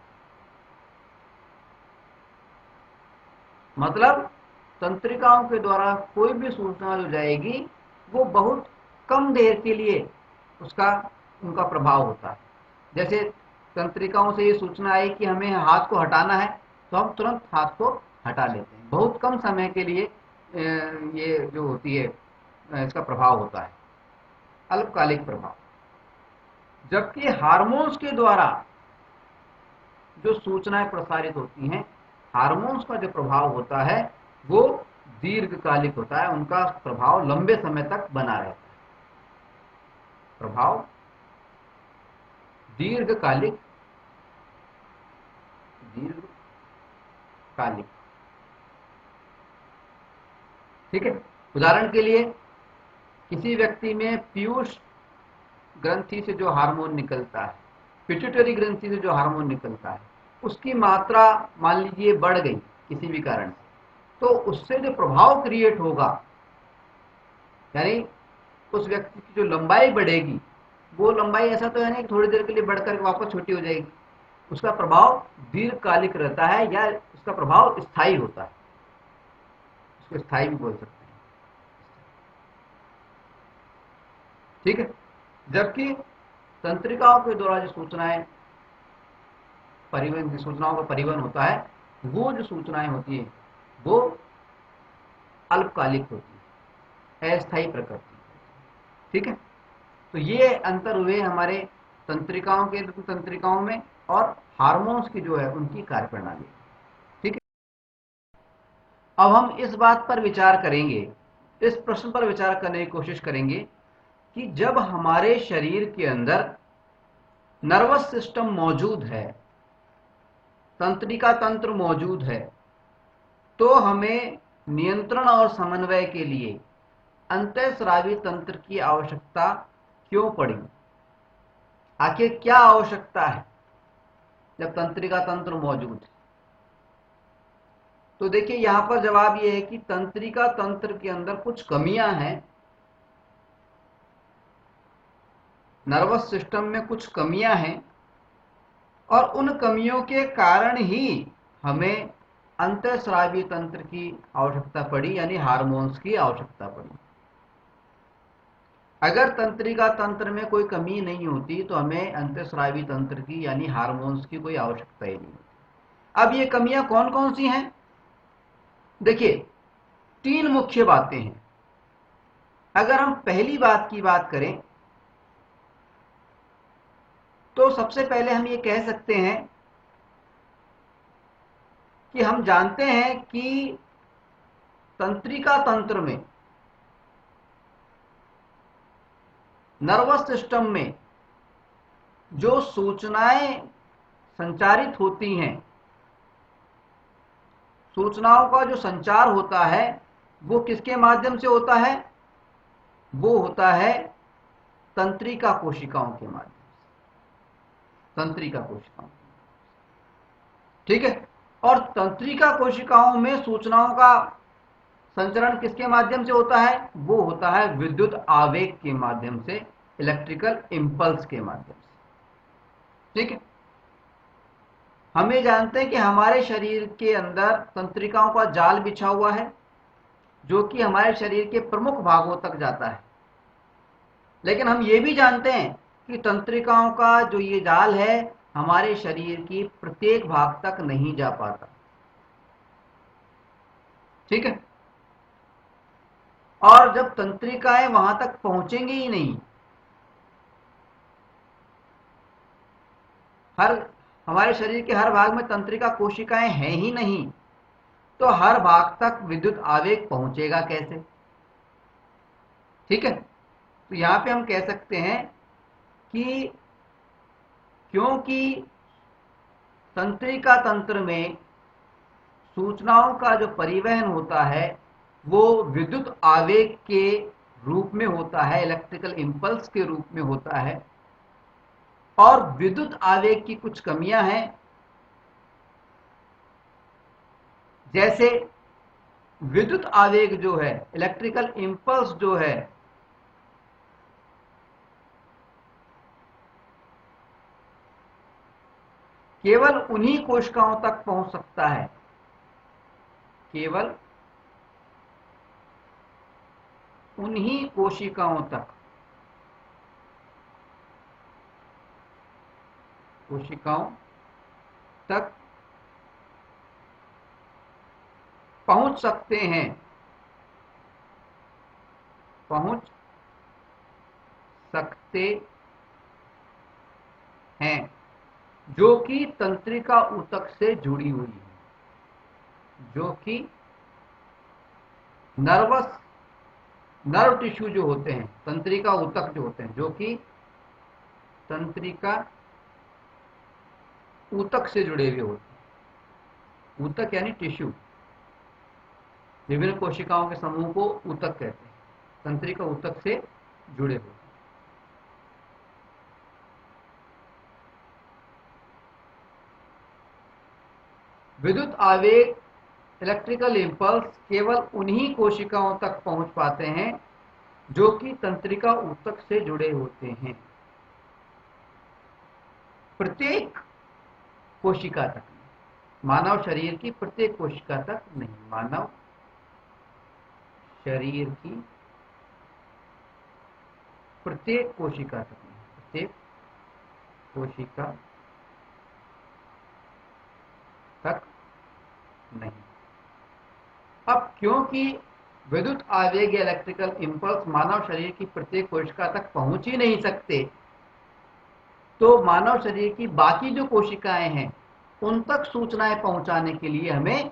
मतलब तंत्रिकाओं के द्वारा कोई भी सूचना जो जाएगी वो बहुत कम देर के लिए उसका, उनका प्रभाव होता है। जैसे तंत्रिकाओं से ये सूचना आई कि हमें हाथ को हटाना है, तो हम तुरंत हाथ को हटा लेते हैं, बहुत कम समय के लिए ये जो होती है इसका प्रभाव होता है, अल्पकालिक प्रभाव। जबकि हार्मोन्स के द्वारा जो सूचनाएं प्रसारित होती हैं, हार्मोन्स का जो प्रभाव होता है वो दीर्घकालिक होता है, उनका प्रभाव लंबे समय तक बना रहता है, प्रभाव दीर्घकालिक, दीर्घकालिक। ठीक है। उदाहरण के लिए किसी व्यक्ति में पीयूष ग्रंथि से जो हार्मोन निकलता है, पिट्यूटरी ग्रंथि से जो हार्मोन निकलता है, उसकी मात्रा मान लीजिए बढ़ गई किसी भी कारण से, तो उससे जो प्रभाव क्रिएट होगा, यानी उस व्यक्ति की जो लंबाई बढ़ेगी, वो लंबाई ऐसा तो है नहीं कि थोड़ी देर के लिए बढ़कर वापस छोटी हो जाएगी, उसका प्रभाव दीर्घकालिक रहता है, या उसका प्रभाव स्थायी होता है, उसको स्थायी भी बोल सकते हैं। ठीक है। जबकि तंत्रिकाओं के द्वारा जो सूचनाएं परिवहन, सूचनाओं का परिवहन होता है, वो जो सूचनाएं होती है वो अल्पकालिक होती है, अस्थायी प्रकृति। ठीक है। तो ये अंतर हुए हमारे तंत्रिकाओं में और हार्मोन्स की जो है उनकी कार्यप्रणाली। ठीक है। अब हम इस बात पर विचार करेंगे, इस प्रश्न पर विचार करने की कोशिश करेंगे कि जब हमारे शरीर के अंदर नर्वस सिस्टम मौजूद है, तंत्रिका तंत्र मौजूद है, तो हमें नियंत्रण और समन्वय के लिए अंतःस्रावी तंत्र की आवश्यकता क्यों पड़ी? आखिर क्या आवश्यकता है जब तंत्रिका तंत्र मौजूद है? तो देखिए यहां पर जवाब यह है कि तंत्रिका तंत्र के अंदर कुछ कमियां हैं, नर्वस सिस्टम में कुछ कमियां हैं, और उन कमियों के कारण ही हमें अंतःस्रावी तंत्र की आवश्यकता पड़ी, यानी हार्मोन्स की आवश्यकता पड़ी। अगर तंत्रिका तंत्र में कोई कमी नहीं होती तो हमें अंतःस्रावी तंत्र की यानी हार्मोन्स की कोई आवश्यकता ही नहीं होती। अब ये कमियां कौन कौन सी हैं? देखिए, तीन मुख्य बातें हैं। अगर हम पहली बात की बात करें तो सबसे पहले हम ये कह सकते हैं कि हम जानते हैं कि तंत्रिका तंत्र में, नर्वस सिस्टम में जो सूचनाएं संचारित होती हैं, सूचनाओं का जो संचार होता है वो किसके माध्यम से होता है? वो होता है तंत्रिका कोशिकाओं के माध्यम से, तंत्रिका कोशिकाओं। ठीक है। और तंत्रिका कोशिकाओं में सूचनाओं का संचरण किसके माध्यम से होता है? वो होता है विद्युत आवेग के माध्यम से, इलेक्ट्रिकल इंपल्स के माध्यम से। ठीक है। हम ये जानते हैं कि हमारे शरीर के अंदर तंत्रिकाओं का जाल बिछा हुआ है जो कि हमारे शरीर के प्रमुख भागों तक जाता है। लेकिन हम ये भी जानते हैं कि तंत्रिकाओं का जो ये जाल है हमारे शरीर की प्रत्येक भाग तक नहीं जा पाता। ठीक है। और जब तंत्रिकाएं वहां तक पहुंचेंगी ही नहीं, हमारे शरीर के हर भाग में तंत्रिका कोशिकाएं हैं ही नहीं, तो हर भाग तक विद्युत आवेग पहुंचेगा कैसे? ठीक है। तो यहां पे हम कह सकते हैं कि क्योंकि तंत्रिका तंत्र में सूचनाओं का जो परिवहन होता है वो विद्युत आवेग के रूप में होता है, इलेक्ट्रिकल इंपल्स के रूप में होता है, और विद्युत आवेग की कुछ कमियां हैं, जैसे विद्युत आवेग जो है, इलेक्ट्रिकल इंपल्स जो है, केवल उन्हीं कोशिकाओं तक पहुंच सकता है, केवल उन्हीं कोशिकाओं तक पहुंच सकते हैं, पहुंच सकते हैं जो कि तंत्रिका ऊतक से जुड़ी हुई है, जो कि नर्व टिश्यू जो होते हैं, तंत्रिका ऊतक जो होते हैं, जो कि तंत्रिका ऊतक से जुड़े हुए होते हैं। ऊतक यानी टिश्यू, विभिन्न कोशिकाओं के समूह को ऊतक कहते हैं, तंत्रिका ऊतक से जुड़े हुए। विद्युत आवेग, इलेक्ट्रिकल इंपल्स केवल उन्हीं कोशिकाओं तक पहुंच पाते हैं जो कि तंत्रिका ऊतक से जुड़े होते हैं। प्रत्येक कोशिका तक, मानव शरीर की प्रत्येक कोशिका तक नहीं, मानव शरीर की प्रत्येक कोशिका तक नहीं, प्रत्येक कोशिका तक नहीं। अब क्योंकि विद्युत आवेग या इलेक्ट्रिकल इंपल्स मानव शरीर की प्रत्येक कोशिका तक पहुंच ही नहीं सकते, तो मानव शरीर की बाकी जो कोशिकाएं हैं उन तक सूचनाएं पहुंचाने के लिए हमें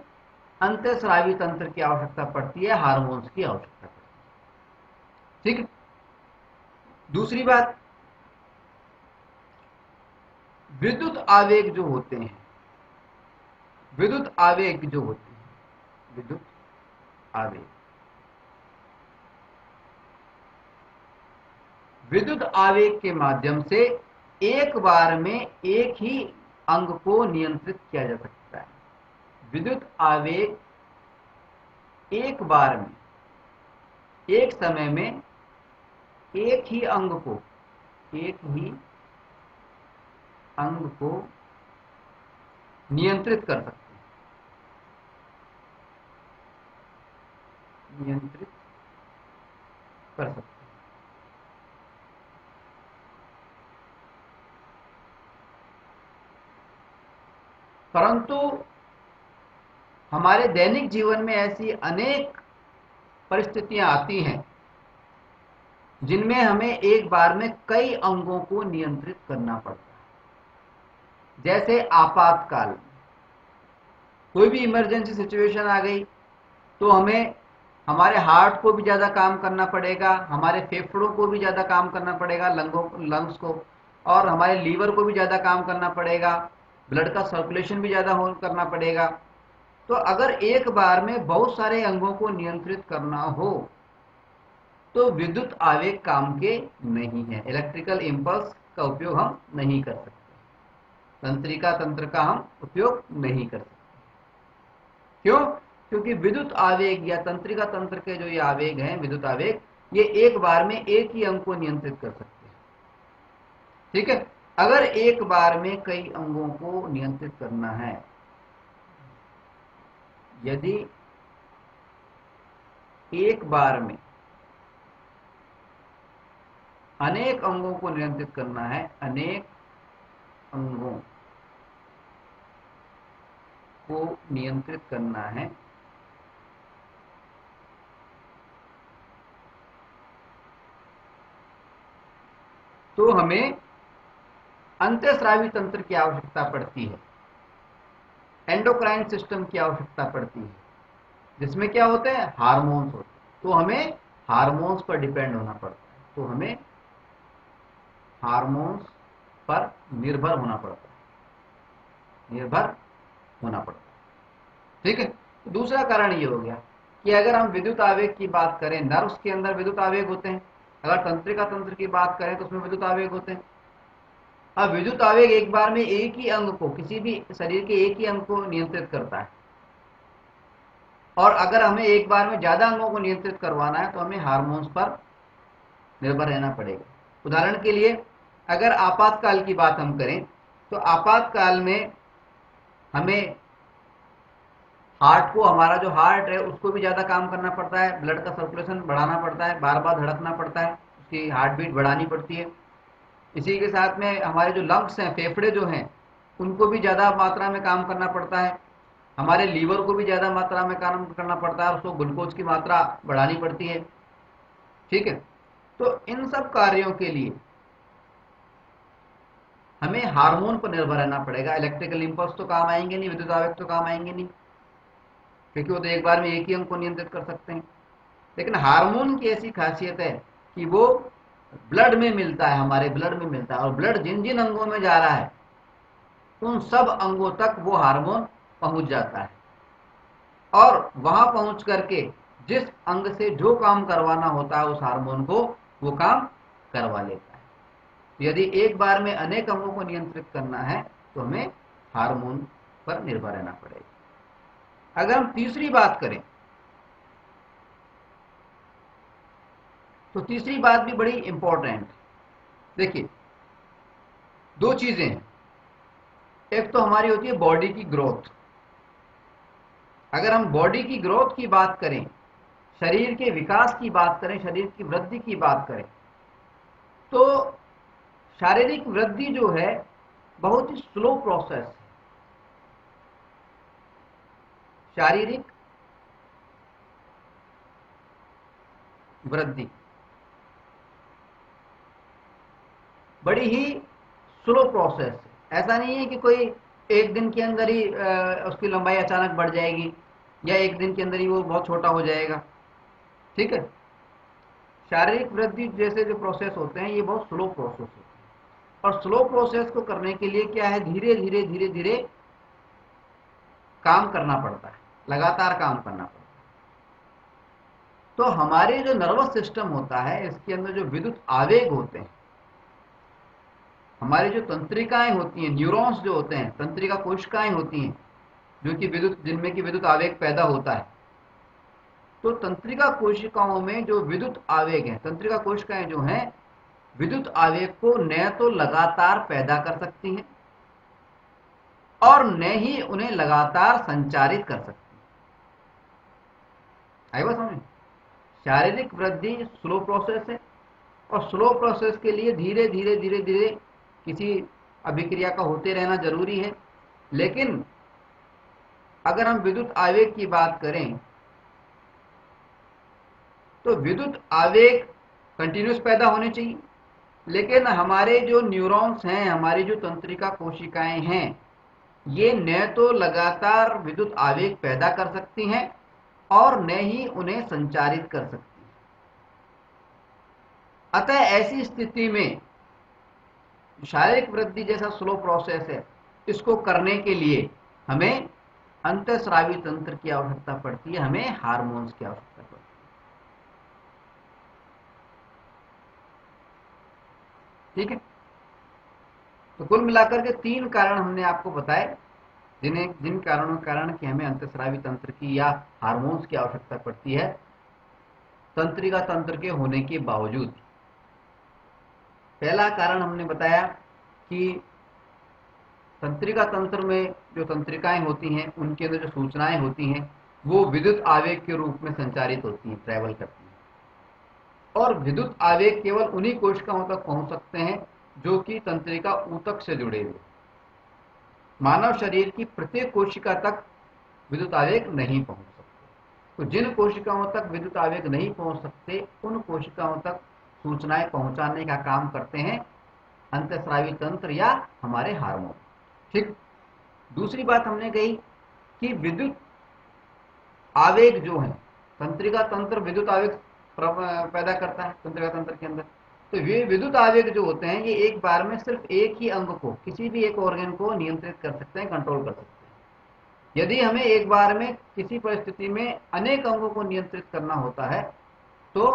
अंतःस्रावी तंत्र की आवश्यकता पड़ती है, हार्मोन्स की आवश्यकता पड़ती है। ठीक है। दूसरी बात, विद्युत आवेग जो होते हैं, विद्युत आवेग जो होते हैं, विद्युत आवेग, विद्युत आवेग के माध्यम से एक बार में एक ही अंग को नियंत्रित किया जा सकता है। विद्युत आवेग एक बार में, एक समय में एक ही अंग को नियंत्रित कर सकते हैं, नियंत्रित कर सकते हैं। परंतु हमारे दैनिक जीवन में ऐसी अनेक परिस्थितियां आती हैं जिनमें हमें एक बार में कई अंगों को नियंत्रित करना पड़ता है। जैसे आपातकाल, कोई भी इमरजेंसी सिचुएशन आ गई तो हमें हमारे हार्ट को भी ज़्यादा काम करना पड़ेगा, हमारे फेफड़ों को भी ज़्यादा काम करना पड़ेगा, लंग्स को, और हमारे लीवर को भी ज़्यादा काम करना पड़ेगा, ब्लड का सर्कुलेशन भी ज़्यादा करना पड़ेगा। तो अगर एक बार में बहुत सारे अंगों को नियंत्रित करना हो तो विद्युत आवेग काम के नहीं है, इलेक्ट्रिकल इम्पल्स का उपयोग हम नहीं कर सकते, तंत्रिका तंत्र का हम उपयोग नहीं कर सकते। क्यों? क्योंकि विद्युत आवेग या तंत्रिका तंत्र के जो ये आवेग हैं, विद्युत आवेग, ये एक बार में एक ही अंग को नियंत्रित कर सकते हैं। ठीक है, अगर एक बार में कई अंगों को नियंत्रित करना है, यदि एक बार में अनेक अंगों को नियंत्रित करना है, अनेक अंगों को नियंत्रित करना है, तो हमें अंतःस्रावी तंत्र की आवश्यकता पड़ती है, एंडोक्राइन सिस्टम की आवश्यकता पड़ती है, जिसमें क्या होते हैं, हार्मोन्स होते हैं। तो हमें हार्मोन्स पर डिपेंड होना पड़ता है, तो हमें हार्मोन्स पर निर्भर होना पड़ता है, निर्भर होना पड़ता है। ठीक है, तो दूसरा कारण ये हो गया कि अगर हम विद्युत आवेग की बात करें, नर्व्स के अंदर विद्युत आवेग होते हैं, अगर तंत्रिका तंत्र की बात करें तो उसमें विद्युत आवेग होते हैं। अब विद्युत आवेग एक बार में एक ही अंग को, किसी भी शरीर के एक ही अंग को नियंत्रित करता है, और अगर हमें एक बार में ज्यादा अंगों को नियंत्रित करवाना है तो हमें हार्मोन्स पर निर्भर रहना पड़ेगा। उदाहरण के लिए अगर आपातकाल की बात हम करें तो आपातकाल में हमें हार्ट को, हमारा जो हार्ट है उसको भी ज़्यादा काम करना पड़ता है, ब्लड का सर्कुलेशन बढ़ाना पड़ता है, बार बार धड़कना पड़ता है, उसकी हार्ट बीट बढ़ानी पड़ती है। इसी के साथ में हमारे जो लंग्स हैं, फेफड़े जो हैं, उनको भी ज़्यादा मात्रा में काम करना पड़ता है, हमारे लीवर को भी ज़्यादा मात्रा में काम करना पड़ता है, उसको ग्लूकोज की मात्रा बढ़ानी पड़ती है। ठीक है, तो इन सब कार्यों के लिए हमें हार्मोन पर निर्भर रहना पड़ेगा। इलेक्ट्रिकल इंपल्स तो काम आएंगे नहीं, विद्युत आवेग तो काम आएंगे नहीं, क्योंकि वो तो एक बार में एक ही अंग को नियंत्रित कर सकते हैं। लेकिन हार्मोन की ऐसी खासियत है कि वो ब्लड में मिलता है, हमारे ब्लड में मिलता है, और ब्लड जिन जिन अंगों में जा रहा है उन सब अंगों तक वो हार्मोन पहुंच जाता है, और वहां पहुंच करके जिस अंग से जो काम करवाना होता है उस हार्मोन को वो काम करवा लेता है। यदि एक बार में अनेक अंगों को नियंत्रित करना है तो हमें हार्मोन पर निर्भर रहना पड़ेगा। अगर हम तीसरी बात करें तो तीसरी बात भी बड़ी इंपॉर्टेंट है। देखिए, दो चीजें हैं, एक तो हमारी होती है बॉडी की ग्रोथ। अगर हम बॉडी की ग्रोथ की बात करें, शरीर के विकास की बात करें, शरीर की वृद्धि की बात करें, तो शारीरिक वृद्धि जो है बहुत ही स्लो प्रोसेस है। शारीरिक वृद्धि बड़ी ही स्लो प्रोसेस है। ऐसा नहीं है कि कोई एक दिन के अंदर ही उसकी लंबाई अचानक बढ़ जाएगी, या एक दिन के अंदर ही वो बहुत छोटा हो जाएगा। ठीक है, शारीरिक वृद्धि जैसे जो प्रोसेस होते हैं ये बहुत स्लो प्रोसेस होते हैं, और स्लो प्रोसेस को करने के लिए क्या है, धीरे धीरे धीरे धीरे काम करना पड़ता है, लगातार काम करना पड़ता है। तो हमारे जो नर्वस सिस्टम होता है इसके अंदर जो विद्युत आवेग होते हैं, हमारी जो तंत्रिकाएं होती हैं, न्यूरॉन्स जो होते हैं, तंत्रिका कोशिकाएं होती हैं जो कि विद्युत, जिनमें कि विद्युत आवेग पैदा होता है। तो तंत्रिका कोशिकाओं में जो विद्युत आवेग है, तंत्रिका कोशिकाएं जो हैं विद्युत आवेग को न तो लगातार पैदा कर सकती हैं और न ही उन्हें लगातार संचारित कर सकती हैं। आई बात समझ? शारीरिक वृद्धि स्लो प्रोसेस है, और स्लो प्रोसेस के लिए धीरे धीरे धीरे धीरे किसी अभिक्रिया का होते रहना जरूरी है। लेकिन अगर हम विद्युत आवेग की बात करें तो विद्युत आवेग कंटिन्यूस पैदा होने चाहिए, लेकिन हमारे जो न्यूरॉन्स हैं, हमारी जो तंत्रिका कोशिकाएं हैं, ये न तो लगातार विद्युत आवेग पैदा कर सकती हैं और न ही उन्हें संचारित कर सकती है। अतः ऐसी स्थिति में शारीरिक वृद्धि जैसा स्लो प्रोसेस है, इसको करने के लिए हमें अंतःस्रावी तंत्र की आवश्यकता पड़ती है, हमें हार्मोन्स की आवश्यकता पड़ती है। ठीक है, तो कुल मिलाकर के 3 कारण हमने आपको बताए, जिन कारणों के कारण कि हमें अंतःस्रावी तंत्र की या हार्मोन्स की आवश्यकता पड़ती है तंत्रिका तंत्र के होने के बावजूद। पहला कारण हमने बताया कि तंत्रिका तंत्र में जो तंत्रिकाएं होती हैं, उनके अंदर जो सूचनाएं होती हैं वो विद्युत आवेग के रूप में संचारित होती हैं, ट्रैवल करती हैं, और विद्युत आवेग केवल उन्हीं कोशिकाओं तक पहुंच सकते हैं जो कि तंत्रिका ऊतक से जुड़े हुए। मानव शरीर की प्रत्येक कोशिका तक विद्युत आवेग नहीं पहुंच सकते। तो जिन कोशिकाओं तक विद्युत आवेग नहीं पहुंच सकते, उन कोशिकाओं तक सूचनाएं पहुंचाने का काम करते हैं अंतःस्रावी तंत्र या हमारे हार्मोन। ठीक, दूसरी बात हमने कही कि विद्युत आवेग जो है, तंत्रिका तंत्र विद्युत आवेग पैदा करता है तंत्रिका तंत्र के अंदर। तो ये विद्युत आवेग जो होते हैं, ये एक बार में सिर्फ एक ही अंग को, किसी भी एक ऑर्गन को नियंत्रित कर सकते हैं, कंट्रोल कर सकते हैं। यदि हमें एक बार में किसी परिस्थिति में अनेक अंगों को नियंत्रित करना होता है तो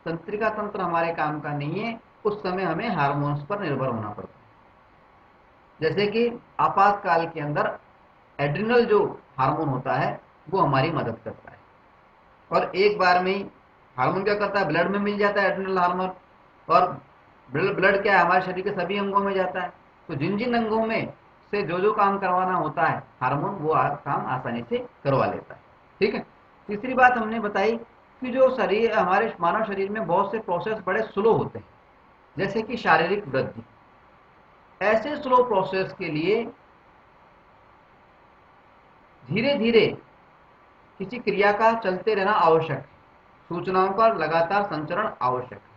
तंत्रिका तंत्र हमारे काम का नहीं है, उस समय हमें हार्मोन्स पर निर्भर होना पड़ता है। जैसे कि आपातकाल के अंदर एड्रिनल जो हार्मोन होता है वो हमारी मदद करता है, और एक बार में ही हार्मोन क्या करता है, ब्लड में मिल जाता है एड्रिनल हार्मोन, और ब्लड क्या है, हमारे शरीर के सभी अंगों में जाता है। तो जिन जिन अंगों में से जो काम करवाना होता है हार्मोन, वो काम आसानी से करवा लेता है। ठीक है, तीसरी बात हमने बताई कि जो शरीर, हमारे मानव शरीर में बहुत से प्रोसेस बड़े स्लो होते हैं, जैसे कि शारीरिक वृद्धि। ऐसे स्लो प्रोसेस के लिए धीरे धीरे किसी क्रिया का चलते रहना आवश्यक है, सूचनाओं का लगातार संचरण आवश्यक है।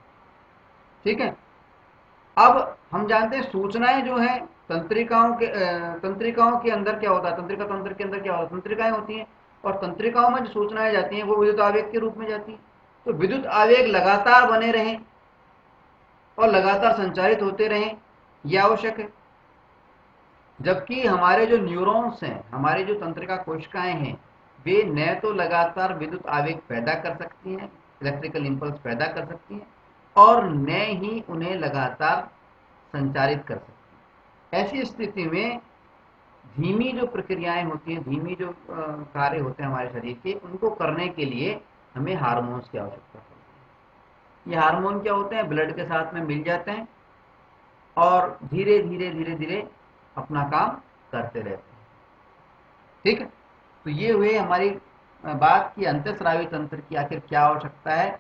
ठीक है, अब हम जानते हैं सूचनाएं जो हैं तंत्रिकाओं के अंदर क्या होता है, तंत्रिका तंत्र के अंदर क्या होता है, तंत्रिकाएं होती हैं, और तंत्रिकाओं में जो सूचनाएं जाती हैं वो विद्युत आवेग के रूप में जाती हैं। तो विद्युत आवेग लगातार बने रहें और लगातार संचारित होते रहें, यह आवश्यक है। जबकि हमारे जो न्यूरॉन्स हैं, हमारी जो तंत्रिका कोशिकाएं हैं, वे न तो लगातार विद्युत आवेग पैदा कर सकती हैं, इलेक्ट्रिकल इंपल्स पैदा कर सकती हैं, और न ही उन्हें लगातार संचारित कर सकती हैं। ऐसी स्थिति में धीमी जो प्रक्रियाएं होती हैं, धीमी जो कार्य होते हैं हमारे शरीर के, उनको करने के लिए हमें हार्मोन्स की आवश्यकता पड़ती है। ये हार्मोन क्या होते हैं, ब्लड के साथ में मिल जाते हैं और धीरे धीरे धीरे धीरे अपना काम करते रहते हैं। ठीक है, तो ये हुए हमारी बात की अंतःस्रावी तंत्र की आखिर क्या आवश्यकता है